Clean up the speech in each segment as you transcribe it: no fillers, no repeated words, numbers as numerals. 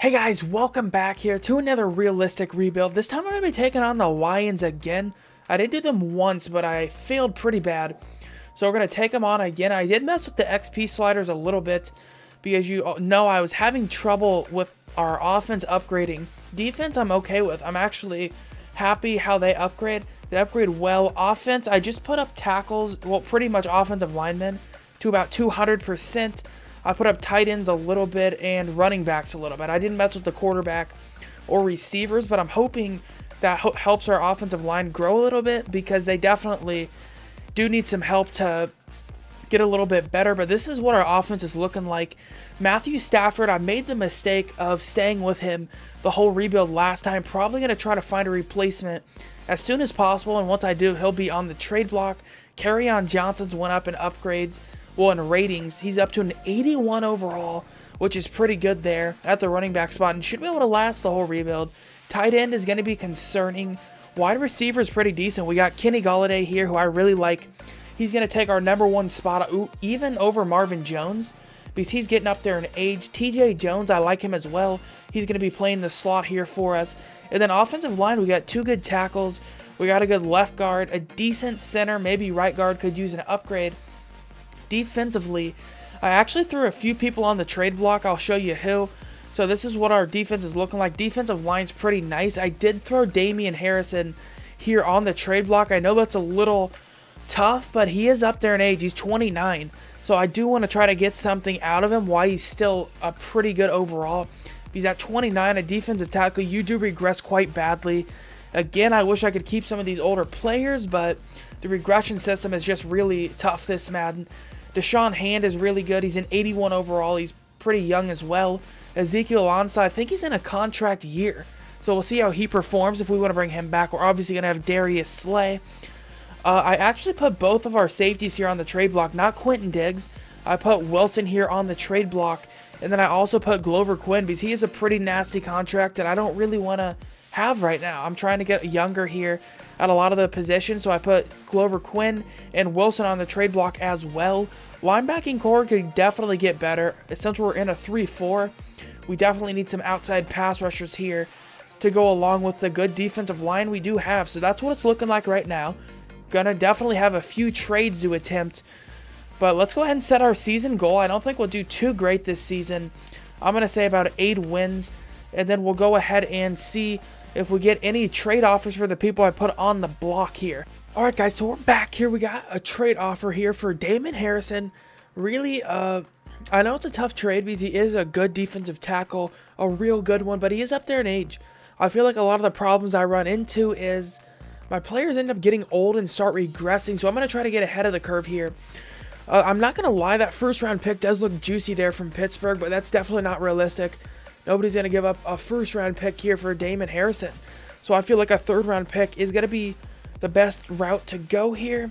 Hey guys, welcome back here to another realistic rebuild. This time we're going to be taking on the Lions again. I did do them once, but I failed pretty bad. So we're going to take them on again. I did mess with the XP sliders a little bit because you know I was having trouble with our offense upgrading. Defense I'm okay with. I'm actually happy how they upgrade. They upgrade well. Offense, I just put up tackles, well pretty much offensive linemen to about 200%. I put up tight ends a little bit and running backs a little bit. I didn't mess with the quarterback or receivers, but I'm hoping that helps our offensive line grow a little bit because they definitely do need some help to get a little bit better. But this is what our offense is looking like. Matthew Stafford, I made the mistake of staying with him the whole rebuild last time. Probably going to try to find a replacement as soon as possible, and once I do, he'll be on the trade block. Kerryon Johnson's went up in upgrades. Well, in ratings, he's up to an 81 overall, which is pretty good there at the running back spot and should be able to last the whole rebuild. Tight end is going to be concerning. Wide receiver is pretty decent. We got Kenny Golladay here, who I really like. He's going to take our #1 spot, even over Marvin Jones, because he's getting up there in age. TJ Jones, I like him as well. He's going to be playing the slot here for us. And then offensive line, we got 2 good tackles. We got a good left guard, a decent center, maybe right guard could use an upgrade. Defensively, I actually threw a few people on the trade block. I'll show you who. So this is what our defense is looking like. Defensive line's pretty nice. I did throw Damian Harrison here on the trade block. I know that's a little tough, but he is up there in age. He's 29. So I do want to try to get something out of him while he's still a pretty good overall. He's at 29, a defensive tackle. You do regress quite badly. Again, I wish I could keep some of these older players, but the regression system is just really tough this Madden. Deshaun Hand is really good. He's an 81 overall. He's pretty young as well. Ezekiel Ansah, I think he's in a contract year. So we'll see how he performs if we want to bring him back. We're obviously going to have Darius Slay. I actually put both of our safeties here on the trade block, not Quentin Diggs. I put Wilson here on the trade block. And then I also put Glover Quinn because he is a pretty nasty contract that I don't really want to have right now. I'm trying to get younger here at a lot of the positions, so I put Glover Quinn and Wilson on the trade block as well. Linebacking core could definitely get better. Since we're in a 3-4, we definitely need some outside pass rushers here to go along with the good defensive line we do have. So that's what it's looking like right now. Gonna definitely have a few trades to attempt, but let's go ahead and set our season goal. I don't think we'll do too great this season. I'm gonna say about 8 wins, and then we'll go ahead and see if we get any trade offers for the people I put on the block here. Alright guys, so we're back here. We got a trade offer here for Damon Harrison. Really, I know it's a tough trade because he is a good defensive tackle, a real good one, but he is up there in age. I feel like a lot of the problems I run into is my players end up getting old and start regressing, so I'm going to try to get ahead of the curve here. I'm not going to lie, that first round pick does look juicy there from Pittsburgh, but that's definitely not realistic. Nobody's going to give up a first-round pick here for Damon Harrison. So I feel like a third-round pick is going to be the best route to go here.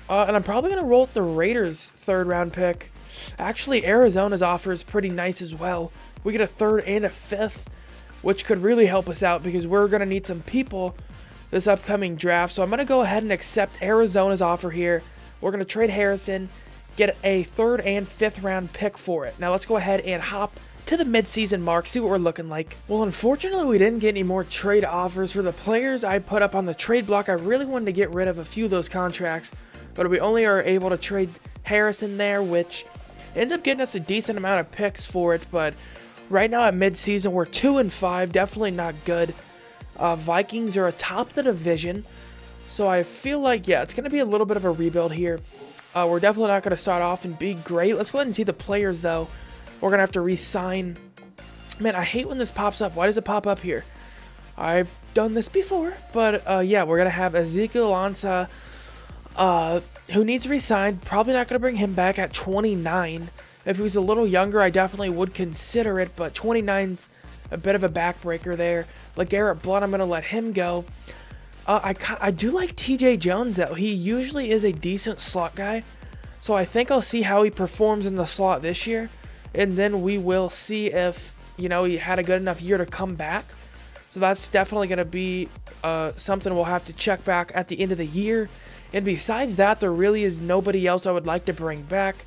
And I'm probably going to roll with the Raiders' third-round pick. Actually, Arizona's offer is pretty nice as well. We get a 3rd and a 5th, which could really help us out because we're going to need some people this upcoming draft. So I'm going to go ahead and accept Arizona's offer here. We're going to trade Harrison, get a 3rd and 5th-round pick for it. Now let's go ahead and hop to the mid-season mark, see what we're looking like. Well, unfortunately, we didn't get any more trade offers for the players I put up on the trade block. I really wanted to get rid of a few of those contracts, but we only are able to trade Harrison there, which ends up getting us a decent amount of picks for it. But right now at mid-season, we're 2-5, definitely not good. Vikings are atop the division, so I feel like, yeah, it's going to be a little bit of a rebuild here. We're definitely not going to start off and be great. Let's go ahead and see the players, though. We're going to have to re-sign. Man, I hate when this pops up. Why does it pop up here? I've done this before. But, yeah, we're going to have Ezekiel Ansah, who needs re-signed. Probably not going to bring him back at 29. If he was a little younger, I definitely would consider it. But 29's a bit of a backbreaker there. LeGarrette Blount, I'm going to let him go. I do like TJ Jones, though. He usually is a decent slot guy. So I think I'll see how he performs in the slot this year. And then we will see if, you know, he had a good enough year to come back. So that's definitely going to be something we'll have to check back at the end of the year. And besides that, there really is nobody else I would like to bring back.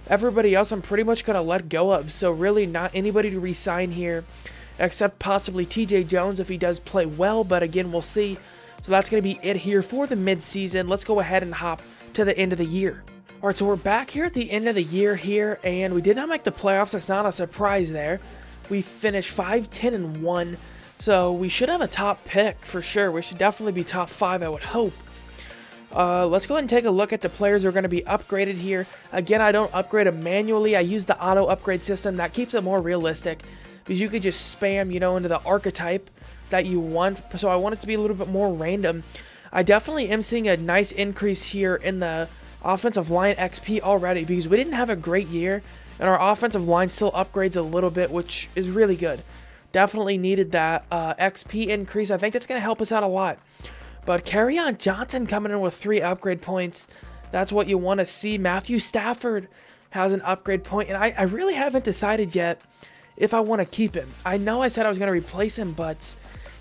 Everybody else I'm pretty much going to let go of, so really not anybody to re-sign here, except possibly TJ Jones if he does play well, but again, we'll see. So that's going to be it here for the mid-season. Let's go ahead and hop to the end of the year. Alright, so we're back here at the end of the year here, and we did not make the playoffs. That's not a surprise there. We finished 5-10-1, so we should have a top pick for sure. We should definitely be top 5, I would hope. Let's go ahead and take a look at the players who are going to be upgraded here. Again, I don't upgrade them manually. I use the auto upgrade system. That keeps it more realistic because you could just spam, you know, into the archetype that you want. So I want it to be a little bit more random. I definitely am seeing a nice increase here in the offensive line XP already because we didn't have a great year and our offensive line still upgrades a little bit, which is really good. Definitely needed that XP increase. I think that's going to help us out a lot. But Kerryon Johnson coming in with 3 upgrade points. That's what you want to see. Matthew Stafford has an upgrade point, and I really haven't decided yet if I want to keep him. I know I said I was going to replace him, but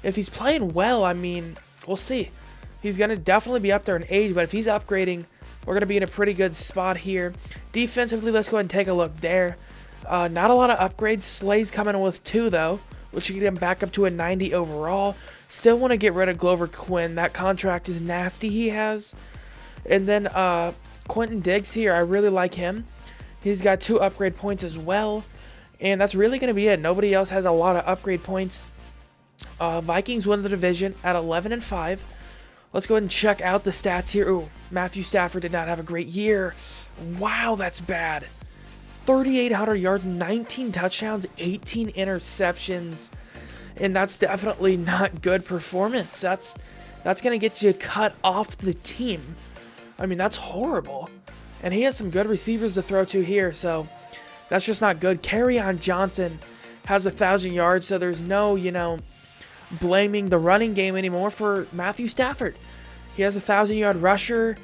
if he's playing well, I mean, we'll see. He's going to definitely be up there in age, but if he's upgrading, we're going to be in a pretty good spot here. Defensively, let's go ahead and take a look there. Not a lot of upgrades. Slay's coming in with 2, though, which should get him back up to a 90 overall. Still want to get rid of Glover Quinn. That contract is nasty he has. And then Quentin Diggs here, I really like him. He's got 2 upgrade points as well. And that's really going to be it. Nobody else has a lot of upgrade points. Vikings win the division at 11-5. Let's go ahead and check out the stats here. Ooh, Matthew Stafford did not have a great year. Wow, that's bad. 3,800 yards, 19 touchdowns, 18 interceptions. And that's definitely not good performance. That's going to get you cut off the team. I mean, that's horrible. And he has some good receivers to throw to here, so that's just not good. Kerryon Johnson has 1,000 yards, so there's no, you know, blaming the running game anymore for Matthew Stafford. He has a 1,000-yard rusher,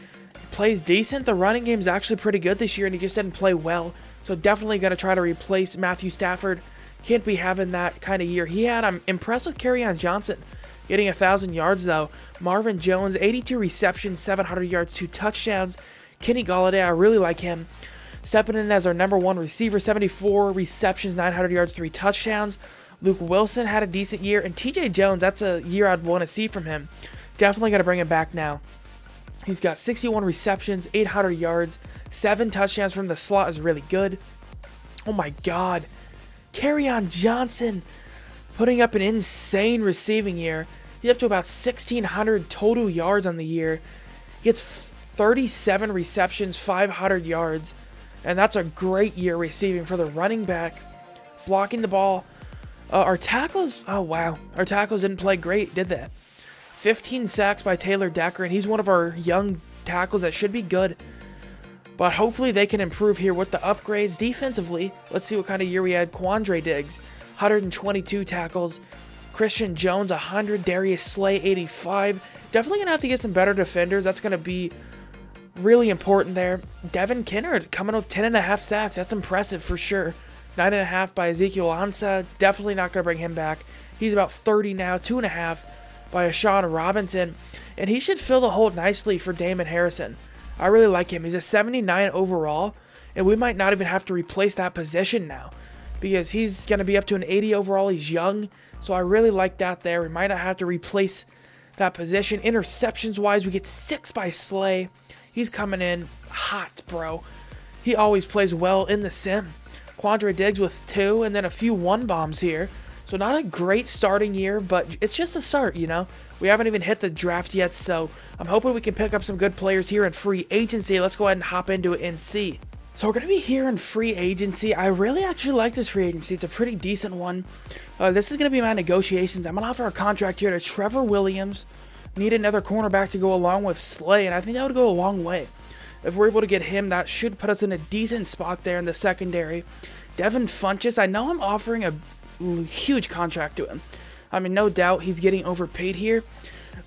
plays decent. The running game is actually pretty good this year, and he just didn't play well. So definitely going to try to replace Matthew Stafford. Can't be having that kind of year he had. I'm impressed with Kerryon Johnson getting 1,000 yards, though. Marvin Jones, 82 receptions, 700 yards, 2 touchdowns. Kenny Golladay, I really like him. Stepping in as our #1 receiver, 74 receptions, 900 yards, 3 touchdowns. Luke Wilson had a decent year, and TJ Jones, that's a year I'd want to see from him. Definitely going to bring him back now. He's got 61 receptions, 800 yards, 7 touchdowns from the slot is really good. Oh my God. Kerryon Johnson putting up an insane receiving year. He's up to about 1,600 total yards on the year. He gets 37 receptions, 500 yards, and that's a great year receiving for the running back. Blocking the ball. Our tackles, oh wow, our tackles didn't play great, did they? 15 sacks by Taylor Decker, and he's one of our young tackles that should be good. But hopefully they can improve here with the upgrades. Defensively, let's see what kind of year we had. Quandre Diggs, 122 tackles. Christian Jones, 100. Darius Slay, 85. Definitely going to have to get some better defenders. That's going to be really important there. Devin Kennard coming with 10.5 sacks. That's impressive for sure. 9.5 by Ezekiel Ansah. Definitely not going to bring him back. He's about 30 now. 2.5 by Ashawn Robinson. And he should fill the hole nicely for Damon Harrison. I really like him. He's a 79 overall. And we might not even have to replace that position now, because he's going to be up to an 80 overall. He's young. So I really like that there. We might not have to replace that position. Interceptions-wise, we get 6 by Slay. He's coming in hot, bro. He always plays well in the sim. Quandre Diggs with 2, and then a few 1-bombs here. So not a great starting year, but it's just a start, you know. We haven't even hit the draft yet, so I'm hoping we can pick up some good players here in free agency. Let's go ahead and hop into it and see. So we're going to be here in free agency. I really actually like this free agency. It's a pretty decent one. This is going to be my negotiations. I'm going to offer a contract here to Trevor Williams. Need another cornerback to go along with Slay, and I think that would go a long way. If we're able to get him, that should put us in a decent spot there in the secondary. Devin Funchess, I know I'm offering a huge contract to him. I mean, no doubt he's getting overpaid here.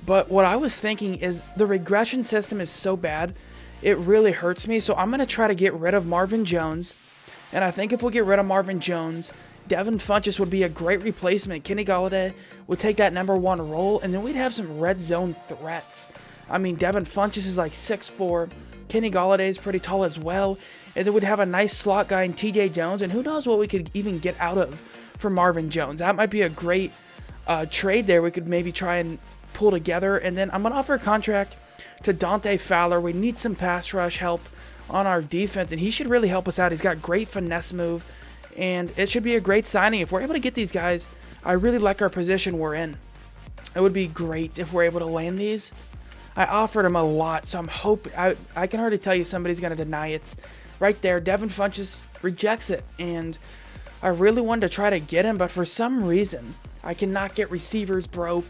But what I was thinking is the regression system is so bad, it really hurts me. So I'm going to try to get rid of Marvin Jones. And I think if we get rid of Marvin Jones, Devin Funchess would be a great replacement. Kenny Golladay would take that #1 role, and then we'd have some red zone threats. I mean, Devin Funchess is like 6'4". Kenny Golladay is pretty tall as well. And then we'd have a nice slot guy in TJ Jones. And who knows what we could even get out of for Marvin Jones. That might be a great trade there. We could maybe try and pull together. And then I'm going to offer a contract to Dante Fowler. We need some pass rush help on our defense. And he should really help us out. He's got great finesse move. And it should be a great signing. If we're able to get these guys, I really like our position we're in. It would be great if we're able to land these. I offered him a lot, so I'm hoping... I can hardly tell you somebody's going to deny it. Right there, Devin Funchess rejects it. And I really wanted to try to get him, but for some reason, I cannot get receivers, bro.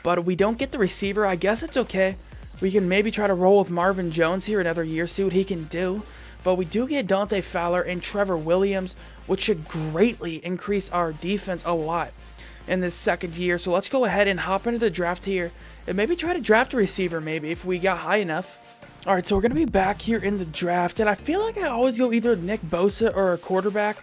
But we don't get the receiver. I guess it's okay. We can maybe try to roll with Marvin Jones here another year, see what he can do. But we do get Dante Fowler and Trevor Williams, which should greatly increase our defense a lot in this second year. So let's go ahead and hop into the draft here and maybe try to draft a receiver maybe if we got high enough. All right, so we're going to be back here in the draft, and I feel like I always go either Nick Bosa or a quarterback.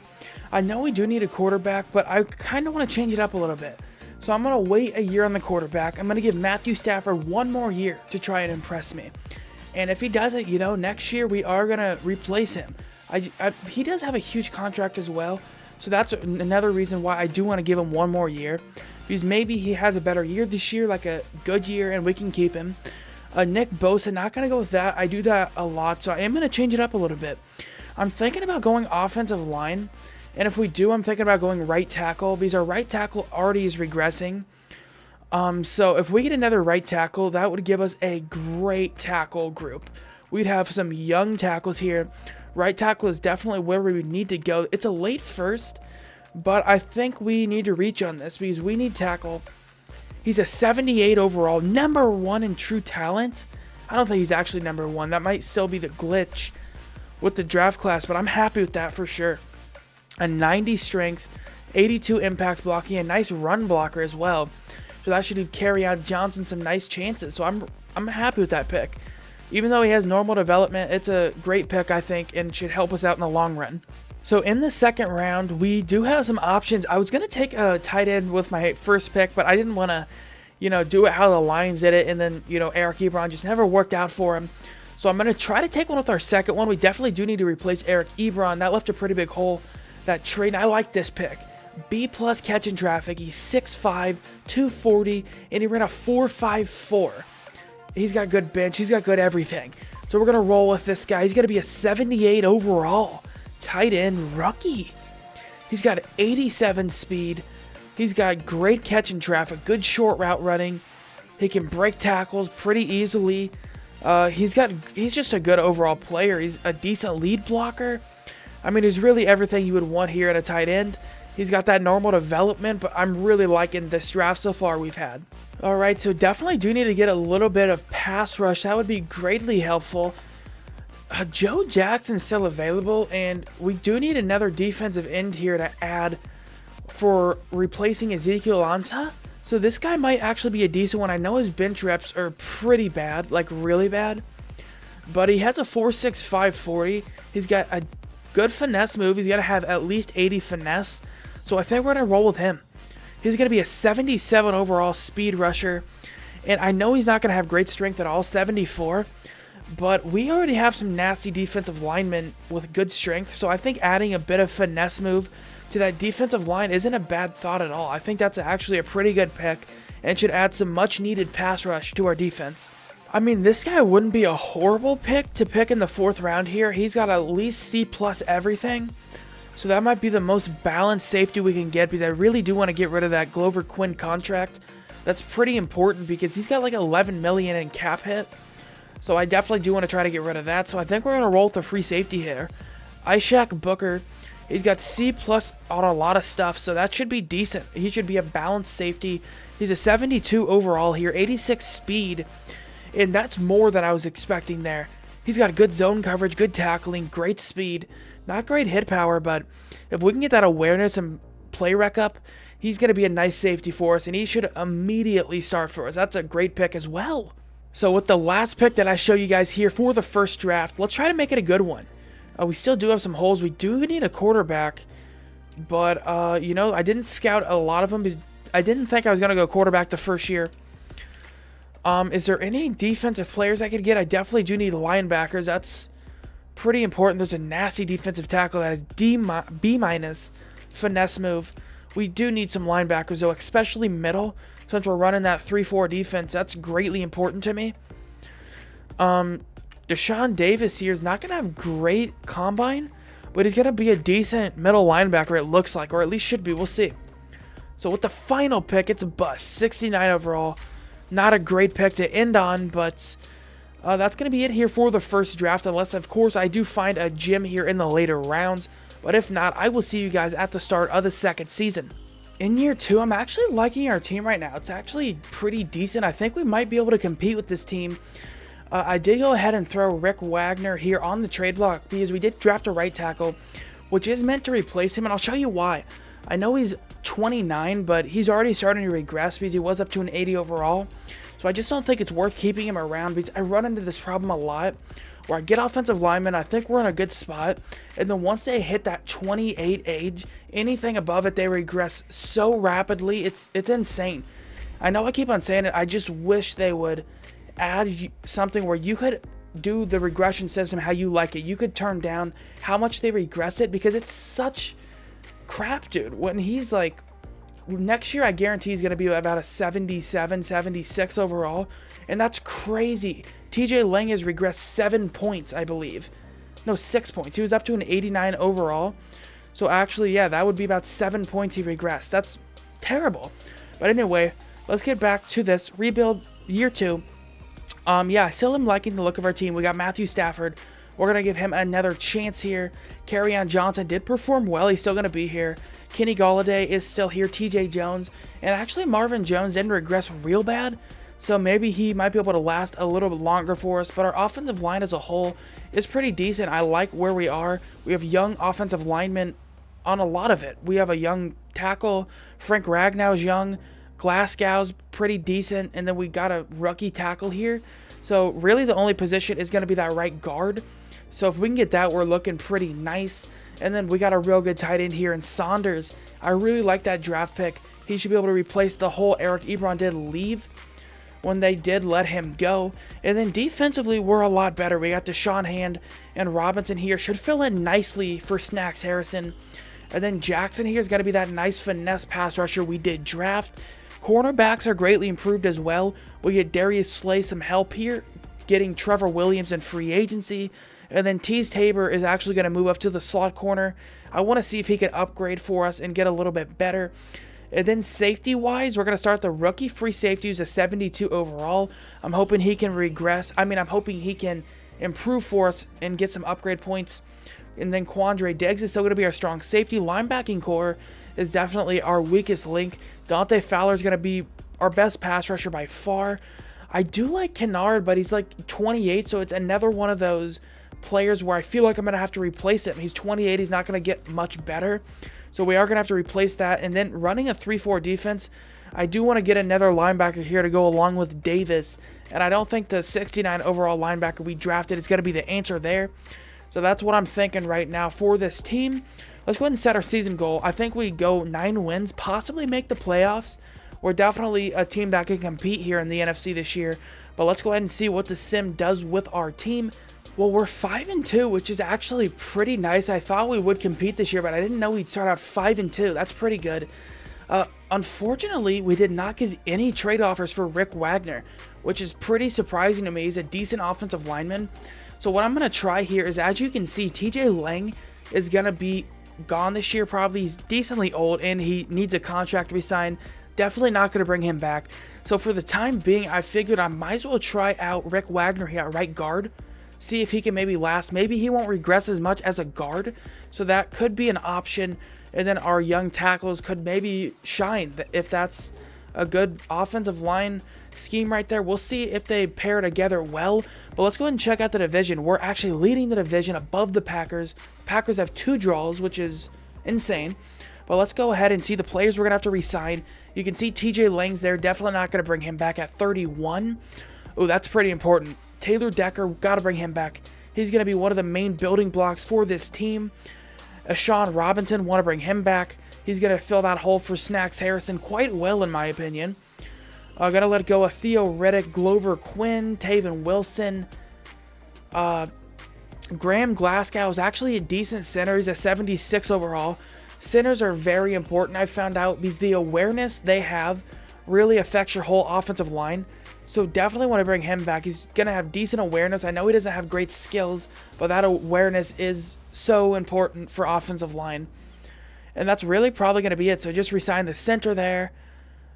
I know we do need a quarterback, but I kind of want to change it up a little bit. So I'm going to wait a year on the quarterback. I'm going to give Matthew Stafford one more year to try and impress me. And if he doesn't, you know, next year we are going to replace him. He does have a huge contract as well. So that's another reason why I do want to give him one more year. Because maybe he has a better year this year, like a good year, and we can keep him. Nick Bosa, not going to go with that. I do that a lot, so I am going to change it up a little bit. I'm thinking about going offensive line. And if we do, I'm thinking about going right tackle. Because our right tackle already is regressing. So if we get another right tackle, that would give us a great tackle group. We'd have some young tackles here. Right tackle is definitely where we would need to go. It's a late first, but I think we need to reach on this because we need tackle. He's a 78 overall, number 1 in true talent. I don't think he's actually number 1. That might still be the glitch with the draft class, but I'm happy with that for sure. A 90 strength, 82 impact blocking, a nice run blocker as well. So that should give Kerryon Johnson some nice chances. So I'm happy with that pick. Even though he has normal development, it's a great pick, I think, and should help us out in the long run. So in the second round, we do have some options. I was going to take a tight end with my first pick, but I didn't want to, you know, do it how the Lions did it. And then, you know, Eric Ebron just never worked out for him. So I'm going to try to take one with our second one. We definitely do need to replace Eric Ebron. That left a pretty big hole, that trade. I like this pick. B+ catch in traffic. He's 6'5", 240, and he ran a 4.54. He's got good bench. He's got good everything. So we're going to roll with this guy. He's going to be a 78 overall tight end rookie. He's got 87 speed. He's got great catch in traffic, good short route running. He can break tackles pretty easily. He's just a good overall player. He's a decent lead blocker. I mean, he's really everything you would want here at a tight end. He's got that normal development, but I'm really liking this draft so far we've had. All right, so definitely do need to get a little bit of pass rush. That would be greatly helpful. Joe Jackson's still available, and we do need another defensive end here to add for replacing Ezekiel Ansah. So this guy might actually be a decent one. I know his bench reps are pretty bad, like really bad. But he has a 4.6, 540. He's got a good finesse move. He's got to have at least 80 finesse. So I think we're going to roll with him. He's going to be a 77 overall speed rusher. And I know he's not going to have great strength at all, 74. But we already have some nasty defensive linemen with good strength. So I think adding a bit of finesse move to that defensive line isn't a bad thought at all. I think that's actually a pretty good pick and should add some much needed pass rush to our defense. I mean, this guy wouldn't be a horrible pick to pick in the 4th round here. He's got at least C+ everything. So that might be the most balanced safety we can get because I really do want to get rid of that Glover Quinn contract. That's pretty important because he's got like $11 million in cap hit. So I definitely do want to try to get rid of that. So I think we're going to roll with the free safety here. Ishaq Booker. He's got C+ on a lot of stuff, so that should be decent. He should be a balanced safety. He's a 72 overall here, 86 speed, and that's more than I was expecting there. He's got good zone coverage, good tackling, great speed, not great hit power, but if we can get that awareness and play rec up, he's going to be a nice safety for us, and he should immediately start for us. That's a great pick as well. So with the last pick that I show you guys here for the first draft, let's try to make it a good one. We still do have some holes. We do need a quarterback, but, you know, I didn't scout a lot of them because I didn't think I was going to go quarterback the first year. Is there any defensive players I could get? I definitely do need linebackers. That's Pretty important. There's a nasty defensive tackle that is B minus finesse move. We do need some linebackers though, especially middle, since we're running that 3-4 defense. That's greatly important to me. Deshaun Davis here is not going to have great combine, but he's going to be a decent middle linebacker, it looks like, or at least should be. We'll see. So with the final pick, it's a bust. 69 overall. Not a great pick to end on, but that's going to be it here for the first draft, unless, of course, I do find a gem here in the later rounds. But if not, I will see you guys at the start of the second season. In year 2, I'm actually liking our team right now. It's actually pretty decent. I think we might be able to compete with this team. I did go ahead and throw Rick Wagner here on the trade block because we did draft a right tackle, which is meant to replace him, and I'll show you why. I know he's 29, but he's already starting to regress because he was up to an 80 overall. So I just don't think it's worth keeping him around because I run into this problem a lot where I get offensive linemen, I think we're in a good spot, and then once they hit that 28 age, anything above it, they regress so rapidly, it's insane. I know I keep on saying it, I just wish they would add something where you could do the regression system how you like it. You could turn down how much they regress it because it's such crap, dude. When he's like, next year I guarantee he's going to be about a 77, 76 overall, and that's crazy. TJ Lang has regressed 7 points, I believe. No, 6 points. He was up to an 89 overall. So actually, yeah, that would be about 7 points he regressed. That's terrible. But anyway, let's get back to this rebuild year 2. Yeah, I still am liking the look of our team. We got Matthew Stafford. We're going to give him another chance here. Kerryon Johnson did perform well. He's still going to be here. Kenny Golladay is still here. TJ Jones. And actually, Marvin Jones didn't regress real bad. So maybe he might be able to last a little bit longer for us. But our offensive line as a whole is pretty decent. I like where we are. We have young offensive linemen on a lot of it. We have a young tackle. Frank Ragnow's young. Glasgow's pretty decent. And then we got a rookie tackle here. So really the only position is going to be that right guard. So if we can get that, we're looking pretty nice. And then we got a real good tight end here in Saunders. I really like that draft pick. He should be able to replace the whole Eric Ebron did leave when they did let him go. And then defensively, we're a lot better. We got Deshaun Hand and Robinson here. Should fill in nicely for Snacks Harrison. And then Jackson here is going to be that nice finesse pass rusher we did draft. Cornerbacks are greatly improved as well. We get Darius Slay some help here, getting Trevor Williams in free agency. And then Tease Tabor is actually going to move up to the slot corner. I want to see if he can upgrade for us and get a little bit better. And then safety-wise, we're going to start the rookie free safety who's a 72 overall. I'm hoping he can regress. I'm hoping he can improve for us and get some upgrade points. And then Quandre Diggs is still going to be our strong safety. Linebacking core is definitely our weakest link. Dante Fowler is going to be our best pass rusher by far. I do like Kennard, but he's like 28, so it's another one of those players where I feel like I'm going to have to replace him. He's 28. He's not going to get much better. So we are going to have to replace that. And then running a 3-4 defense, I do want to get another linebacker here to go along with Davis. And I don't think the 69 overall linebacker we drafted is going to be the answer there. So that's what I'm thinking right now for this team. Let's go ahead and set our season goal. I think we go 9 wins, possibly make the playoffs. We're definitely a team that can compete here in the NFC this year. But let's go ahead and see what the sim does with our team. Well, we're 5-2, which is actually pretty nice. I thought we would compete this year, but I didn't know we'd start out 5-2. That's pretty good. Unfortunately, we did not get any trade offers for Rick Wagner, which is pretty surprising to me. He's a decent offensive lineman. So what I'm going to try here is, as you can see, TJ Lang is going to be gone this year probably. He's decently old, and he needs a contract to be signed. Definitely not going to bring him back. So for the time being, I figured I might as well try out Rick Wagner here at right guard. See if he can maybe last. Maybe he won't regress as much as a guard. So that could be an option. And then our young tackles could maybe shine if that's a good offensive line scheme right there. We'll see if they pair together well. But let's go ahead and check out the division. We're actually leading the division above the Packers. Packers have 2 draws, which is insane. But let's go ahead and see the players we're going to have to re-sign. You can see TJ Lang's there. Definitely not going to bring him back at 31. Oh, that's pretty important. Taylor Decker, got to bring him back. He's going to be one of the main building blocks for this team. Sean Robinson, want to bring him back. He's going to fill that hole for Snacks Harrison quite well, in my opinion. Going to let go of Theo Riddick, Glover Quinn, Taven Wilson. Graham Glasgow is actually a decent center. He's a 76 overall. Centers are very important, I found out, because the awareness they have really affects your whole offensive line. So definitely want to bring him back. He's going to have decent awareness. I know he doesn't have great skills, but that awareness is so important for offensive line. And that's really probably going to be it. So just resign the center there,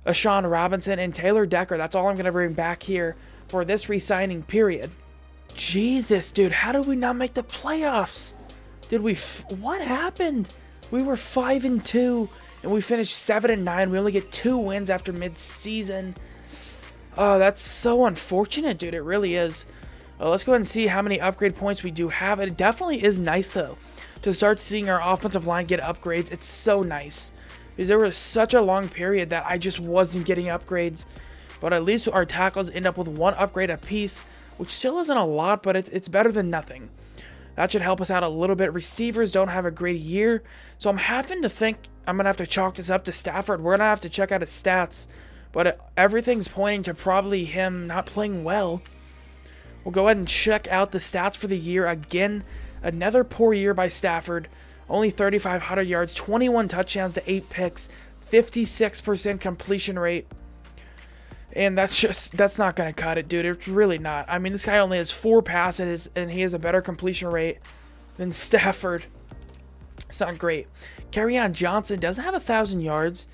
Ashawn Robinson, and Taylor Decker. That's all I'm going to bring back here for this re-signing period. Jesus, dude, how did we not make the playoffs? Did we... what happened? We were 5-2, and we finished 7-9. We only get 2 wins after mid-season. Oh, that's so unfortunate, dude. It really is. Let's go ahead and see how many upgrade points we do have. It definitely is nice, though, to start seeing our offensive line get upgrades. It's so nice. Because there was such a long period that I just wasn't getting upgrades. But at least our tackles end up with 1 upgrade apiece, which still isn't a lot, but it's better than nothing. That should help us out a little bit. Receivers don't have a great year, so I'm having to think I'm going to have to chalk this up to Stafford. We're going to have to check out his stats, but everything's pointing to probably him not playing well. We'll go ahead and check out the stats for the year. Again, another poor year by Stafford. Only 3,500 yards, 21 touchdowns to 8 picks, 56% completion rate. And that's not going to cut it, dude. It's really not. I mean, this guy only has 4 passes, and he has a better completion rate than Stafford. It's not great. Kerryon Johnson doesn't have 1,000 yards,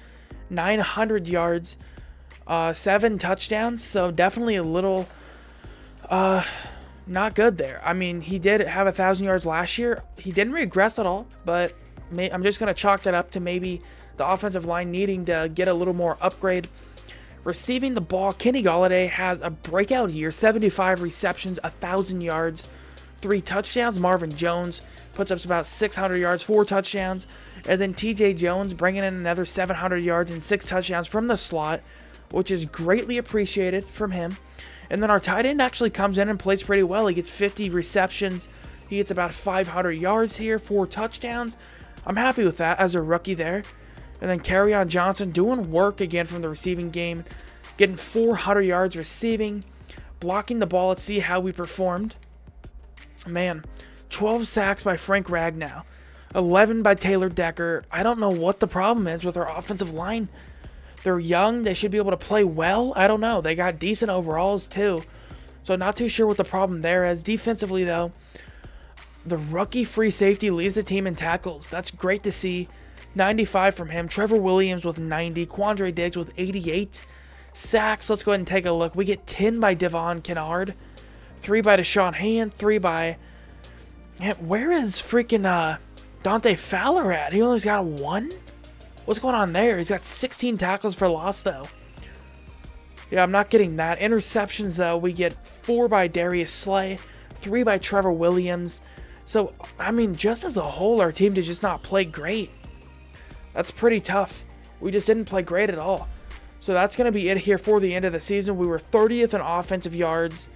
900 yards, 7 touchdowns. So definitely a little not good there. I mean, he did have 1,000 yards last year. He didn't regress at all, but I'm just going to chalk that up to maybe the offensive line needing to get a little more upgrade. Receiving the ball, Kenny Golladay has a breakout year, 75 receptions, 1,000 yards, 3 touchdowns. Marvin Jones puts up about 600 yards, 4 touchdowns. And then TJ Jones bringing in another 700 yards and 6 touchdowns from the slot, which is greatly appreciated from him. And then our tight end actually comes in and plays pretty well. He gets 50 receptions. He gets about 500 yards here, 4 touchdowns. I'm happy with that as a rookie there. And then Kerryon Johnson doing work again from the receiving game. Getting 400 yards receiving. Blocking the ball. Let's see how we performed. Man, 12 sacks by Frank Ragnow. 11 by Taylor Decker. I don't know what the problem is with our offensive line. They're young. They should be able to play well. I don't know. They got decent overalls too. So not too sure what the problem there is. Defensively though, the rookie free safety leads the team in tackles. That's great to see. 95 from him. Trevor Williams with 90. Quandre Diggs with 88. Sacks, let's go ahead and take a look. We get 10 by Devon Kennard. 3 by Deshaun Hand. 3 by... Man, where is freaking Dante Fowler at? He only's got a 1? What's going on there? He's got 16 tackles for loss, though. Yeah, I'm not getting that. Interceptions, though, we get 4 by Darius Slay. 3 by Trevor Williams. So, I mean, just as a whole, our team did just not play great. That's pretty tough. We just didn't play great at all. So that's going to be it here for the end of the season. We were 30th in offensive yards.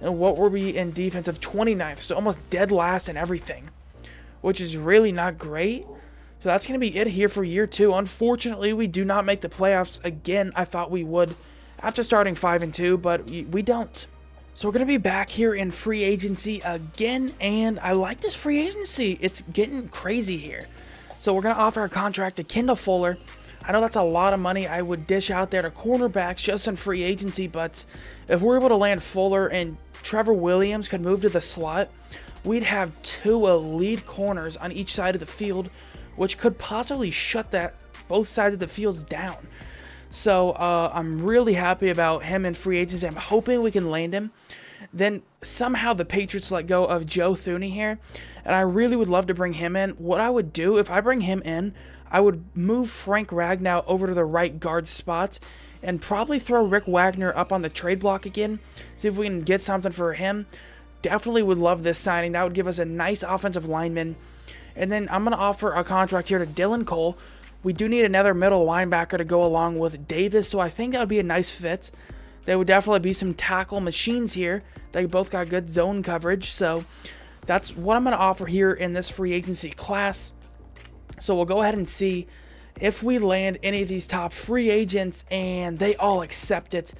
And what were we in defensive? 29th. So almost dead last in everything. Which is really not great. So that's going to be it here for year 2. Unfortunately, we do not make the playoffs again. I thought we would after starting 5-2, but we don't. So we're going to be back here in free agency again. And I like this free agency. It's getting crazy here. So we're going to offer a contract to Kendall Fuller. I know that's a lot of money I would dish out there to cornerbacks just in free agency, but if we're able to land Fuller and Trevor Williams could move to the slot, we'd have 2 elite corners on each side of the field, which could possibly shut both sides of the fields down. So I'm really happy about him in free agency. I'm hoping we can land him. Then somehow the Patriots let go of Joe Thuney here, and I really would love to bring him in. What I would do if I bring him in, I would move Frank Ragnow over to the right guard spot and probably throw Rick Wagner up on the trade block again. See if we can get something for him. Definitely would love this signing. That would give us a nice offensive lineman. And then I'm going to offer a contract here to Dylan Cole. We do need another middle linebacker to go along with Davis, so I think that would be a nice fit. There would definitely be some tackle machines here. They both got good zone coverage, so that's what I'm going to offer here in this free agency class. So we'll go ahead and see if we land any of these top free agents and they all accept it.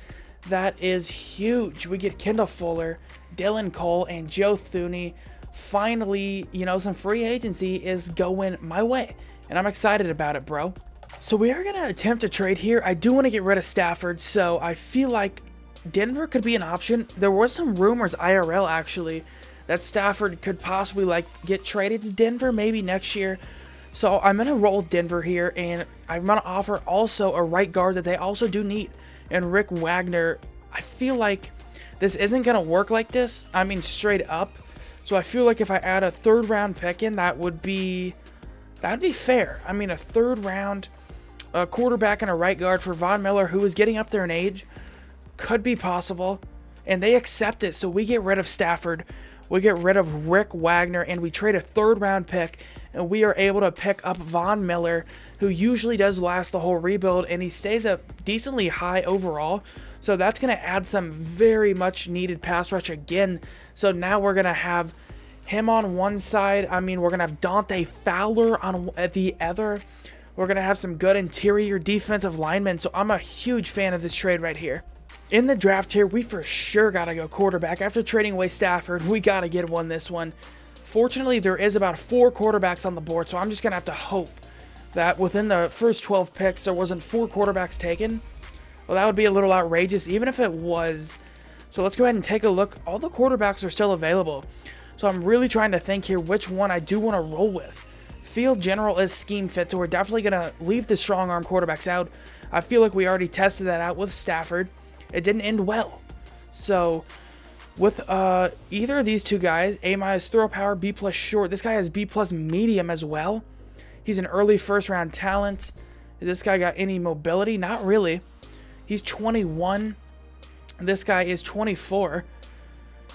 That is huge. We get Kendall Fuller, Dylan Cole, and Joe Thuney. finally, you know, some free agency is going my way. And I'm excited about it, bro. So we are going to attempt a trade here. I do want to get rid of Stafford, so I feel like Denver could be an option. There were some rumors, IRL actually, that Stafford could possibly like get traded to Denver maybe next year. So I'm going to roll Denver here, and I'm going to offer also a right guard that they also do need. And Rick Wagner, I feel like this isn't going to work like this. I mean, straight up. So I feel like if I add a 3rd round pick in, that'd be fair. I mean, a 3rd round quarterback and a right guard for Von Miller, who is getting up there in age, could be possible. And they accept it. So we get rid of Stafford. We get rid of Rick Wagner, and we trade a 3rd round pick. And we are able to pick up Von Miller, who usually does last the whole rebuild, and he stays up decently high overall. So that's going to add some very much needed pass rush again. So now we're going to have him on one side. I mean, we're going to have Dante Fowler on the other. We're going to have some good interior defensive linemen. So I'm a huge fan of this trade right here. In the draft here, we for sure got to go quarterback. After trading away Stafford, we got to get this one. Fortunately, there is about 4 quarterbacks on the board, so I'm just going to have to hope that within the first 12 picks, there wasn't 4 quarterbacks taken. Well, that would be a little outrageous, even if it was. So let's go ahead and take a look. All the quarterbacks are still available. So I'm really trying to think here which one I do want to roll with. Field general is scheme fit, so we're definitely going to leave the strong arm quarterbacks out. I feel like we already tested that out with Stafford. It didn't end well. So with either of these two guys, A- throw power, B+ short. This guy has B+ medium as well. He's an early 1st round talent. Has this guy got any mobility? Not really. He's 21. This guy is 24.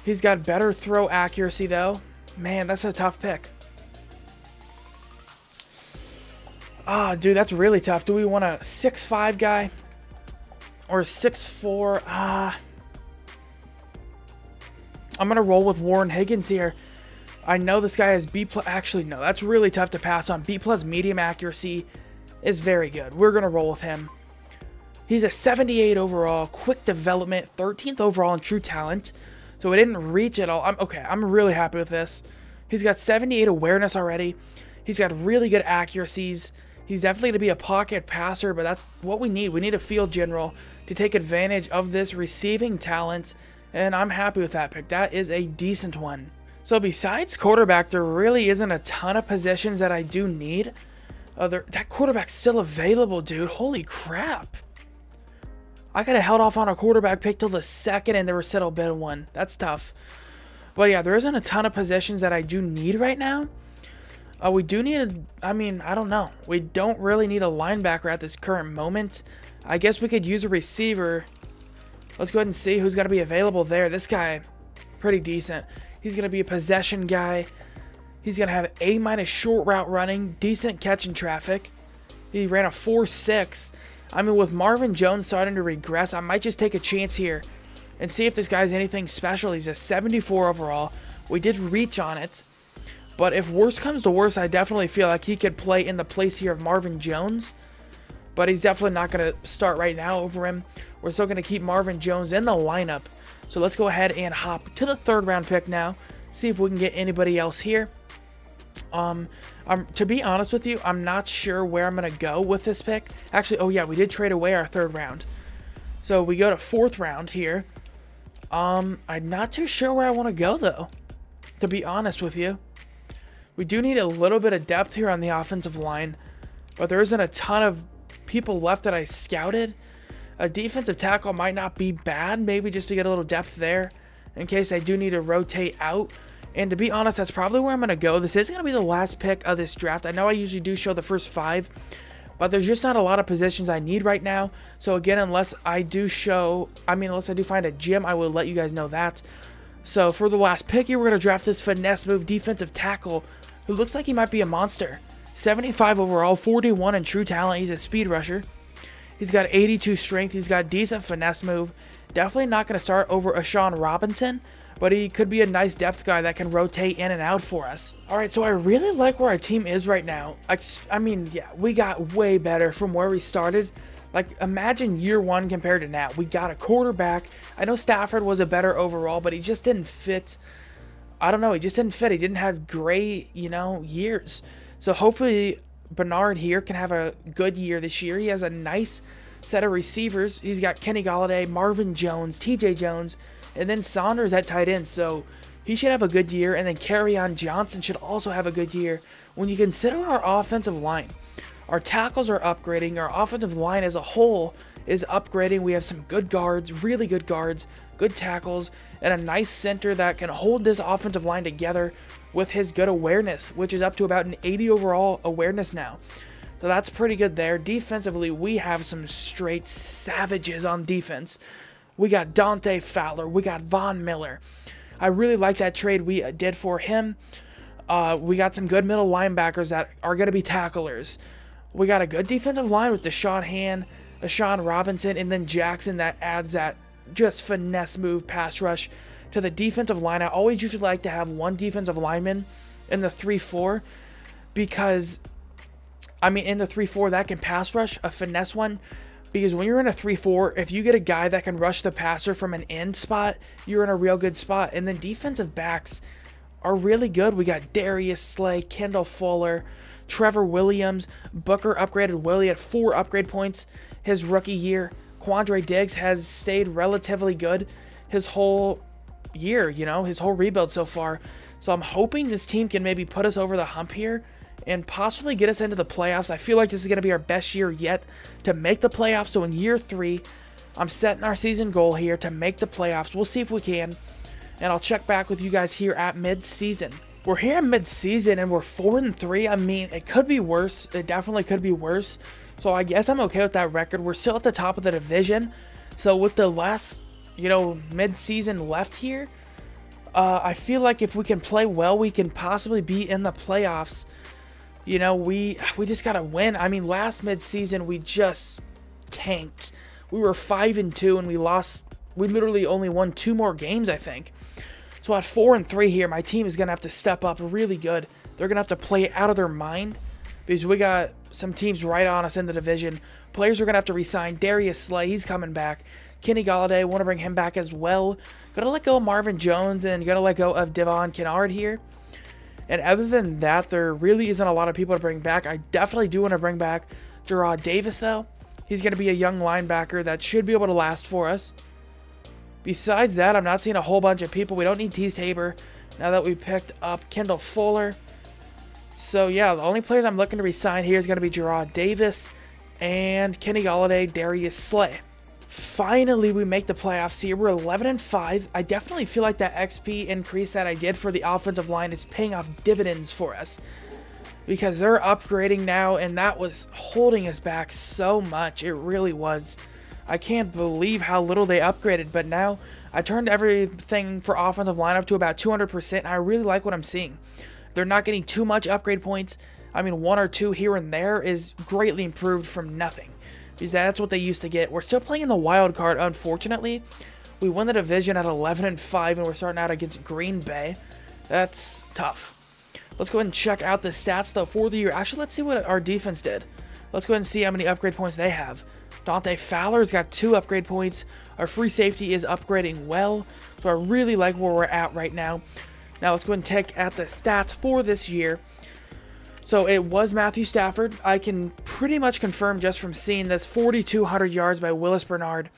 He's got better throw accuracy though. Man, that's a tough pick. Ah, dude, that's really tough. Do we want a 6'5" guy? Or a 6'4"? I'm going to roll with Warren Higgins here. I know this guy has B+. Actually, no, that's really tough to pass on. B+ medium accuracy is very good. We're going to roll with him. He's a 78 overall, quick development, 13th overall in true talent. So we didn't reach it all. I'm really happy with this. He's got 78 awareness already. He's got really good accuracies. He's definitely going to be a pocket passer, but that's what we need. We need a field general to take advantage of this receiving talent, and I'm happy with that pick. That is a decent one. So besides quarterback, there really isn't a ton of positions that I do need. That quarterback's still available, dude. Holy crap. I could have held off on a quarterback pick till the 2nd, and there was still a bit of one. That's tough. But yeah, there isn't a ton of positions that I do need right now. We do need I don't know. We don't really need a linebacker at this current moment. I guess we could use a receiver. Let's go ahead and see who's going to be available there. This guy, pretty decent. He's going to be a possession guy. He's going to have A- short route running, decent catch in traffic. He ran a 4.6. I mean, with Marvin Jones starting to regress, I might just take a chance here and see if this guy's anything special. He's a 74 overall. We did reach on it. But if worse comes to worse, I definitely feel like he could play in the place here of Marvin Jones. But he's definitely not going to start right now over him. We're still going to keep Marvin Jones in the lineup. So let's go ahead and hop to the 3rd round pick now. See if we can get anybody else here. To be honest with you, I'm not sure where I'm going to go with this pick. Actually, oh yeah, we did trade away our 3rd round. So we go to 4th round here. I'm not too sure where I want to go though, to be honest with you. We do need a little bit of depth here on the offensive line, but there isn't a ton of people left that I scouted. A defensive tackle might not be bad, maybe just to get a little depth there in case I do need to rotate out. And to be honest, that's probably where I'm going to go. This is going to be the last pick of this draft. I know I usually do show the first 5, but there's just not a lot of positions I need right now. So again, unless I do find a gym, I will let you guys know that. So for the last pick here, we're going to draft this finesse move defensive tackle who looks like he might be a monster. 75 overall, 41 in true talent. He's a speed rusher. He's got 82 strength. He's got decent finesse move. Definitely not going to start over a Sean Robinson, but he could be a nice depth guy that can rotate in and out for us. All right, so I really like where our team is right now. I mean, yeah, we got way better from where we started. Like, imagine year 1 compared to now. We got a quarterback. I know Stafford was a better overall, but he just didn't fit I don't know, he just didn't fit. He didn't have great, years. So hopefully Bernard here can have a good year this year. He has a nice set of receivers. He's got Kenny Golladay, Marvin Jones, TJ Jones, and then Saunders at tight end. So he should have a good year. And then Kerryon Johnson should also have a good year. When you consider our offensive line, our tackles are upgrading. Our offensive line as a whole is upgrading. We have some good guards, really good guards, good tackles, and a nice center that can hold this offensive line together with his good awareness, which is up to about an 80 overall awareness now. So that's pretty good there. Defensively, we have some straight savages on defense. We got Dante Fowler. We got Von Miller. I really like that trade we did for him. We got some good middle linebackers that are going to be tacklers. We got a good defensive line with Deshaun Hand, Deshaun Robinson, and then Jackson that adds that just finesse move pass rush to the defensive line. I always usually like to have one defensive lineman in the 3-4 because, in the 3-4 that can pass rush, a finesse one, because when you're in a 3-4, if you get a guy that can rush the passer from an end spot, you're in a real good spot. And then defensive backs are really good. We got Darius Slay, Kendall Fuller, Trevor Williams, Booker upgraded Willie at 4 upgrade points his rookie year. Quandre Diggs has stayed relatively good his whole year, his whole rebuild so far. So I'm hoping this team can maybe put us over the hump here and possibly get us into the playoffs. I feel like this is going to be our best year yet to make the playoffs. So in year 3, I'm setting our season goal here to make the playoffs. We'll see if we can. And I'll check back with you guys here at mid-season. We're here at mid-season and we're 4-3. It could be worse. It definitely could be worse. So I guess I'm okay with that record. We're still at the top of the division. So with the last, mid-season left here, I feel like if we can play well, we can possibly be in the playoffs. We just got to win. Last mid-season, we just tanked. We were 5-2 and we lost. We literally only won 2 more games, I think. So at 4-3 here, my team is going to have to step up really good. They're going to have to play out of their mind because we got some teams right on us in the division. Players are going to have to resign. Darius Slay, he's coming back. Kenny Golladay, want to bring him back as well. Going to let go of Marvin Jones and going to let go of Devon Kennard here. And other than that, there really isn't a lot of people to bring back. I definitely do want to bring back Gerard Davis, though. He's going to be a young linebacker that should be able to last for us. Besides that, I'm not seeing a whole bunch of people. We don't need Tease Tabor now that we picked up Kendall Fuller. So, yeah, the only players I'm looking to resign here is going to be Gerard Davis and Kenny Golladay, Darius Slay. Finally, we make the playoffs here. We're 11-5. I definitely feel like that XP increase that I did for the offensive line is paying off dividends for us because they're upgrading now, and that was holding us back so much. It really was. I can't believe how little they upgraded, but now I turned everything for offensive line up to about 200%, and I really like what I'm seeing. They're not getting too much upgrade points. 1 or 2 here and there is greatly improved from nothing, because that's what they used to get. We're still playing in the wild card, unfortunately. We won the division at 11-5, and we're starting out against Green Bay. That's tough. Let's go ahead and check out the stats, though, for the year. Actually, let's see what our defense did. Let's go ahead and see how many upgrade points they have. Dante Fowler's got 2 upgrade points. Our free safety is upgrading well, so I really like where we're at right now. Now let's go ahead and check out the stats for this year. So it was Matthew Stafford. I can pretty much confirm just from seeing this 4,200 yards by Willis Bernard.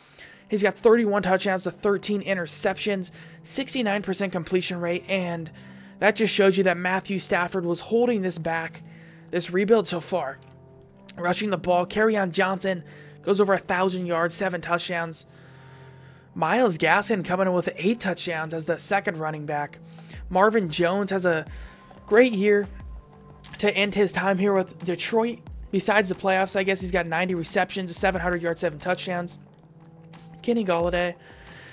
He's got 31 touchdowns to 13 interceptions, 69% completion rate, and that just shows you that Matthew Stafford was holding this back, this rebuild so far. Rushing the ball, Kerryon Johnson goes over 1,000 yards, 7 touchdowns. Myles Gaskin coming in with 8 touchdowns as the second running back. Marvin Jones has a great year to end his time here with Detroit. Besides the playoffs, I guess he's got 90 receptions, 700 yards, 7 touchdowns. Kenny Golladay,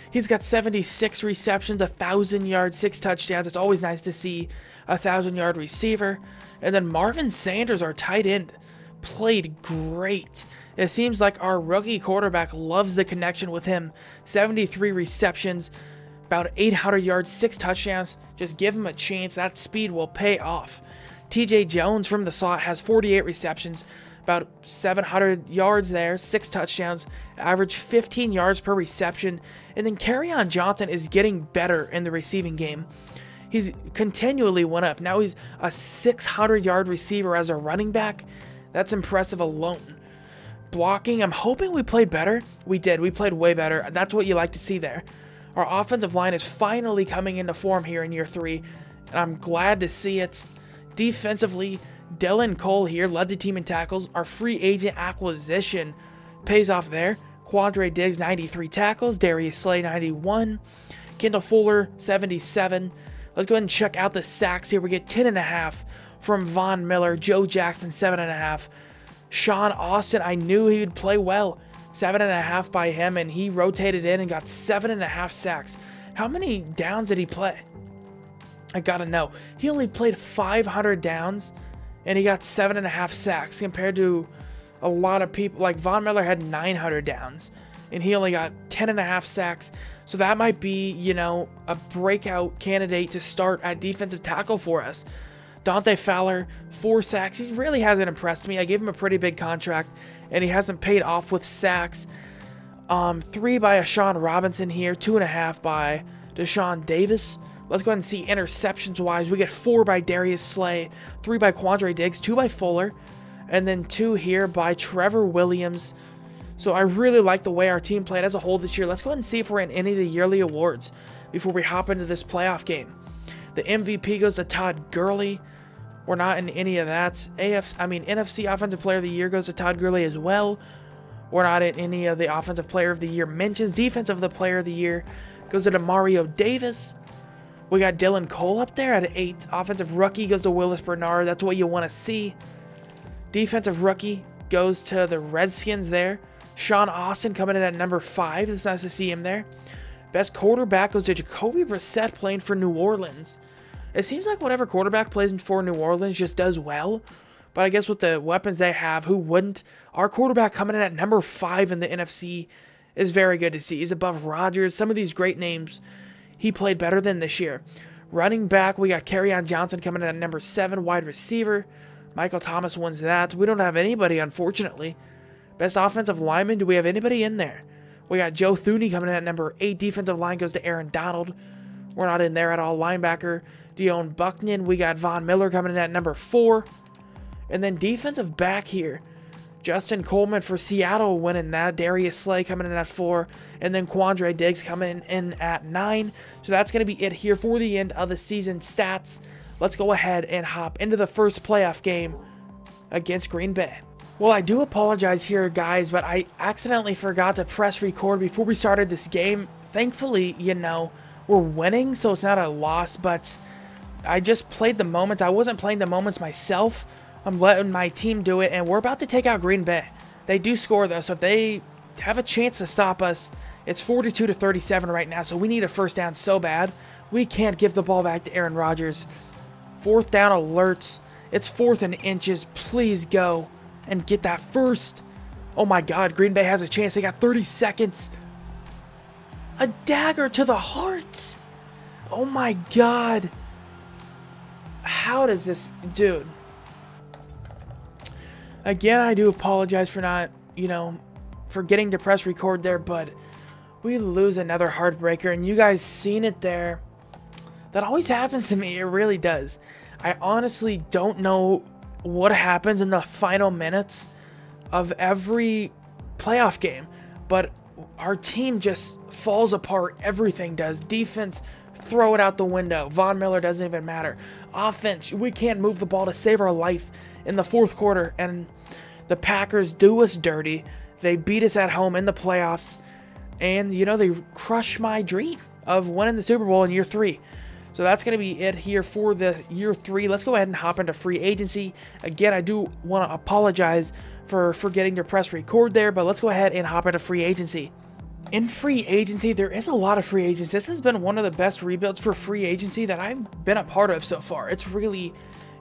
he's got 76 receptions, 1,000 yards, 6 touchdowns. It's always nice to see a 1,000-yard receiver. And then Marvin Sanders, our tight end, played great. It seems like our rookie quarterback loves the connection with him. 73 receptions, about 800 yards, 6 touchdowns. Just give him a chance. That speed will pay off. TJ Jones from the slot has 48 receptions, about 700 yards there, 6 touchdowns, average 15 yards per reception. And then Kerryon Johnson is getting better in the receiving game. He's continually went up. Now he's a 600-yard receiver as a running back. That's impressive alone. Blocking, I'm hoping we played better. We did. We played way better. That's what you like to see there. Our offensive line is finally coming into form here in year 3, and I'm glad to see it. Defensively, Dylan Cole here led the team in tackles. Our free agent acquisition pays off there. Quandre Diggs, 93 tackles. Darius Slay, 91. Kendall Fuller, 77. Let's go ahead and check out the sacks here. We get 10.5 from Von Miller. Joe Jackson, 7.5. Sean Austin, I knew he would play well. 7.5 by him, and he rotated in and got 7.5 sacks. How many downs did he play? I gotta know. He only played 500 downs, and he got 7.5 sacks compared to a lot of people. Like Von Miller had 900 downs, and he only got 10.5 sacks. So that might be, you know, a breakout candidate to start at defensive tackle for us. Dante Fowler, 4 sacks. He really hasn't impressed me. I gave him a pretty big contract, and he hasn't paid off with sacks. 3 by Ashawn Robinson here. 2.5 by Deshaun Davis. Let's go ahead and see interceptions-wise. We get 4 by Darius Slay, 3 by Quandre Diggs, 2 by Fuller, and then 2 here by Trevor Williams. So I really like the way our team played as a whole this year. Let's go ahead and see if we're in any of the yearly awards before we hop into this playoff game. The MVP goes to Todd Gurley. We're not in any of that. NFC Offensive Player of the Year goes to Todd Gurley as well. We're not in any of the Offensive Player of the Year mentions. Defensive Player of the Year goes to Demario Davis. We got Dylan Cole up there at 8. Offensive Rookie goes to Willis Bernard. That's what you want to see. Defensive Rookie goes to the Redskins there. Sean Austin coming in at number 5. It's nice to see him there. Best quarterback goes to Jacoby Brissett playing for New Orleans. It seems like whatever quarterback plays for New Orleans just does well. But I guess with the weapons they have, who wouldn't? Our quarterback coming in at number 5 in the NFC is very good to see. He's above Rodgers. Some of these great names he played better than this year. Running back, we got Kerryon Johnson coming in at number 7. Wide receiver, Michael Thomas wins that. We don't have anybody, unfortunately. Best offensive lineman, do we have anybody in there? We got Joe Thuney coming in at number 8. Defensive line goes to Aaron Donald. We're not in there at all. Linebacker, Dion Bucknan. We got Von Miller coming in at number 4. And then defensive back here, Justin Coleman for Seattle winning that. Darius Slay coming in at 4. And then Quandre Diggs coming in at 9. So that's going to be it here for the end of the season stats. Let's go ahead and hop into the first playoff game against Green Bay. Well, I do apologize here, guys, but I accidentally forgot to press record before we started this game. Thankfully, you know, we're winning, so it's not a loss, but I just played the moments. I wasn't playing the moments myself. I'm letting my team do it, and we're about to take out Green Bay. They do score, though, so if they have a chance to stop us, it's 42-37 right now, so we need a first down so bad. We can't give the ball back to Aaron Rodgers. 4th down alerts. It's 4th and inches. Please go and get that first. Oh my God, Green Bay has a chance. They got 30 seconds. A dagger to the heart. Oh my God. How does this... Dude. Again, I do apologize for not, you know, forgetting to press record there, but we lose another heartbreaker, and you guys seen it there. That always happens to me. It really does. I honestly don't know what happens in the final minutes of every playoff game, but our team just falls apart. Everything does. Defense, throw it out the window. Von Miller doesn't even matter. Offense, we can't move the ball to save our life in the 4th quarter, and the Packers do us dirty. They beat us at home in the playoffs, and, you know, they crush my dream of winning the Super Bowl in year 3. So that's going to be it here for the year 3. Let's go ahead and hop into free agency. Again, I do want to apologize for forgetting to press record there, but let's go ahead and hop into free agency. In free agency, there is a lot of free agents. This has been one of the best rebuilds for free agency that I've been a part of so far. It's really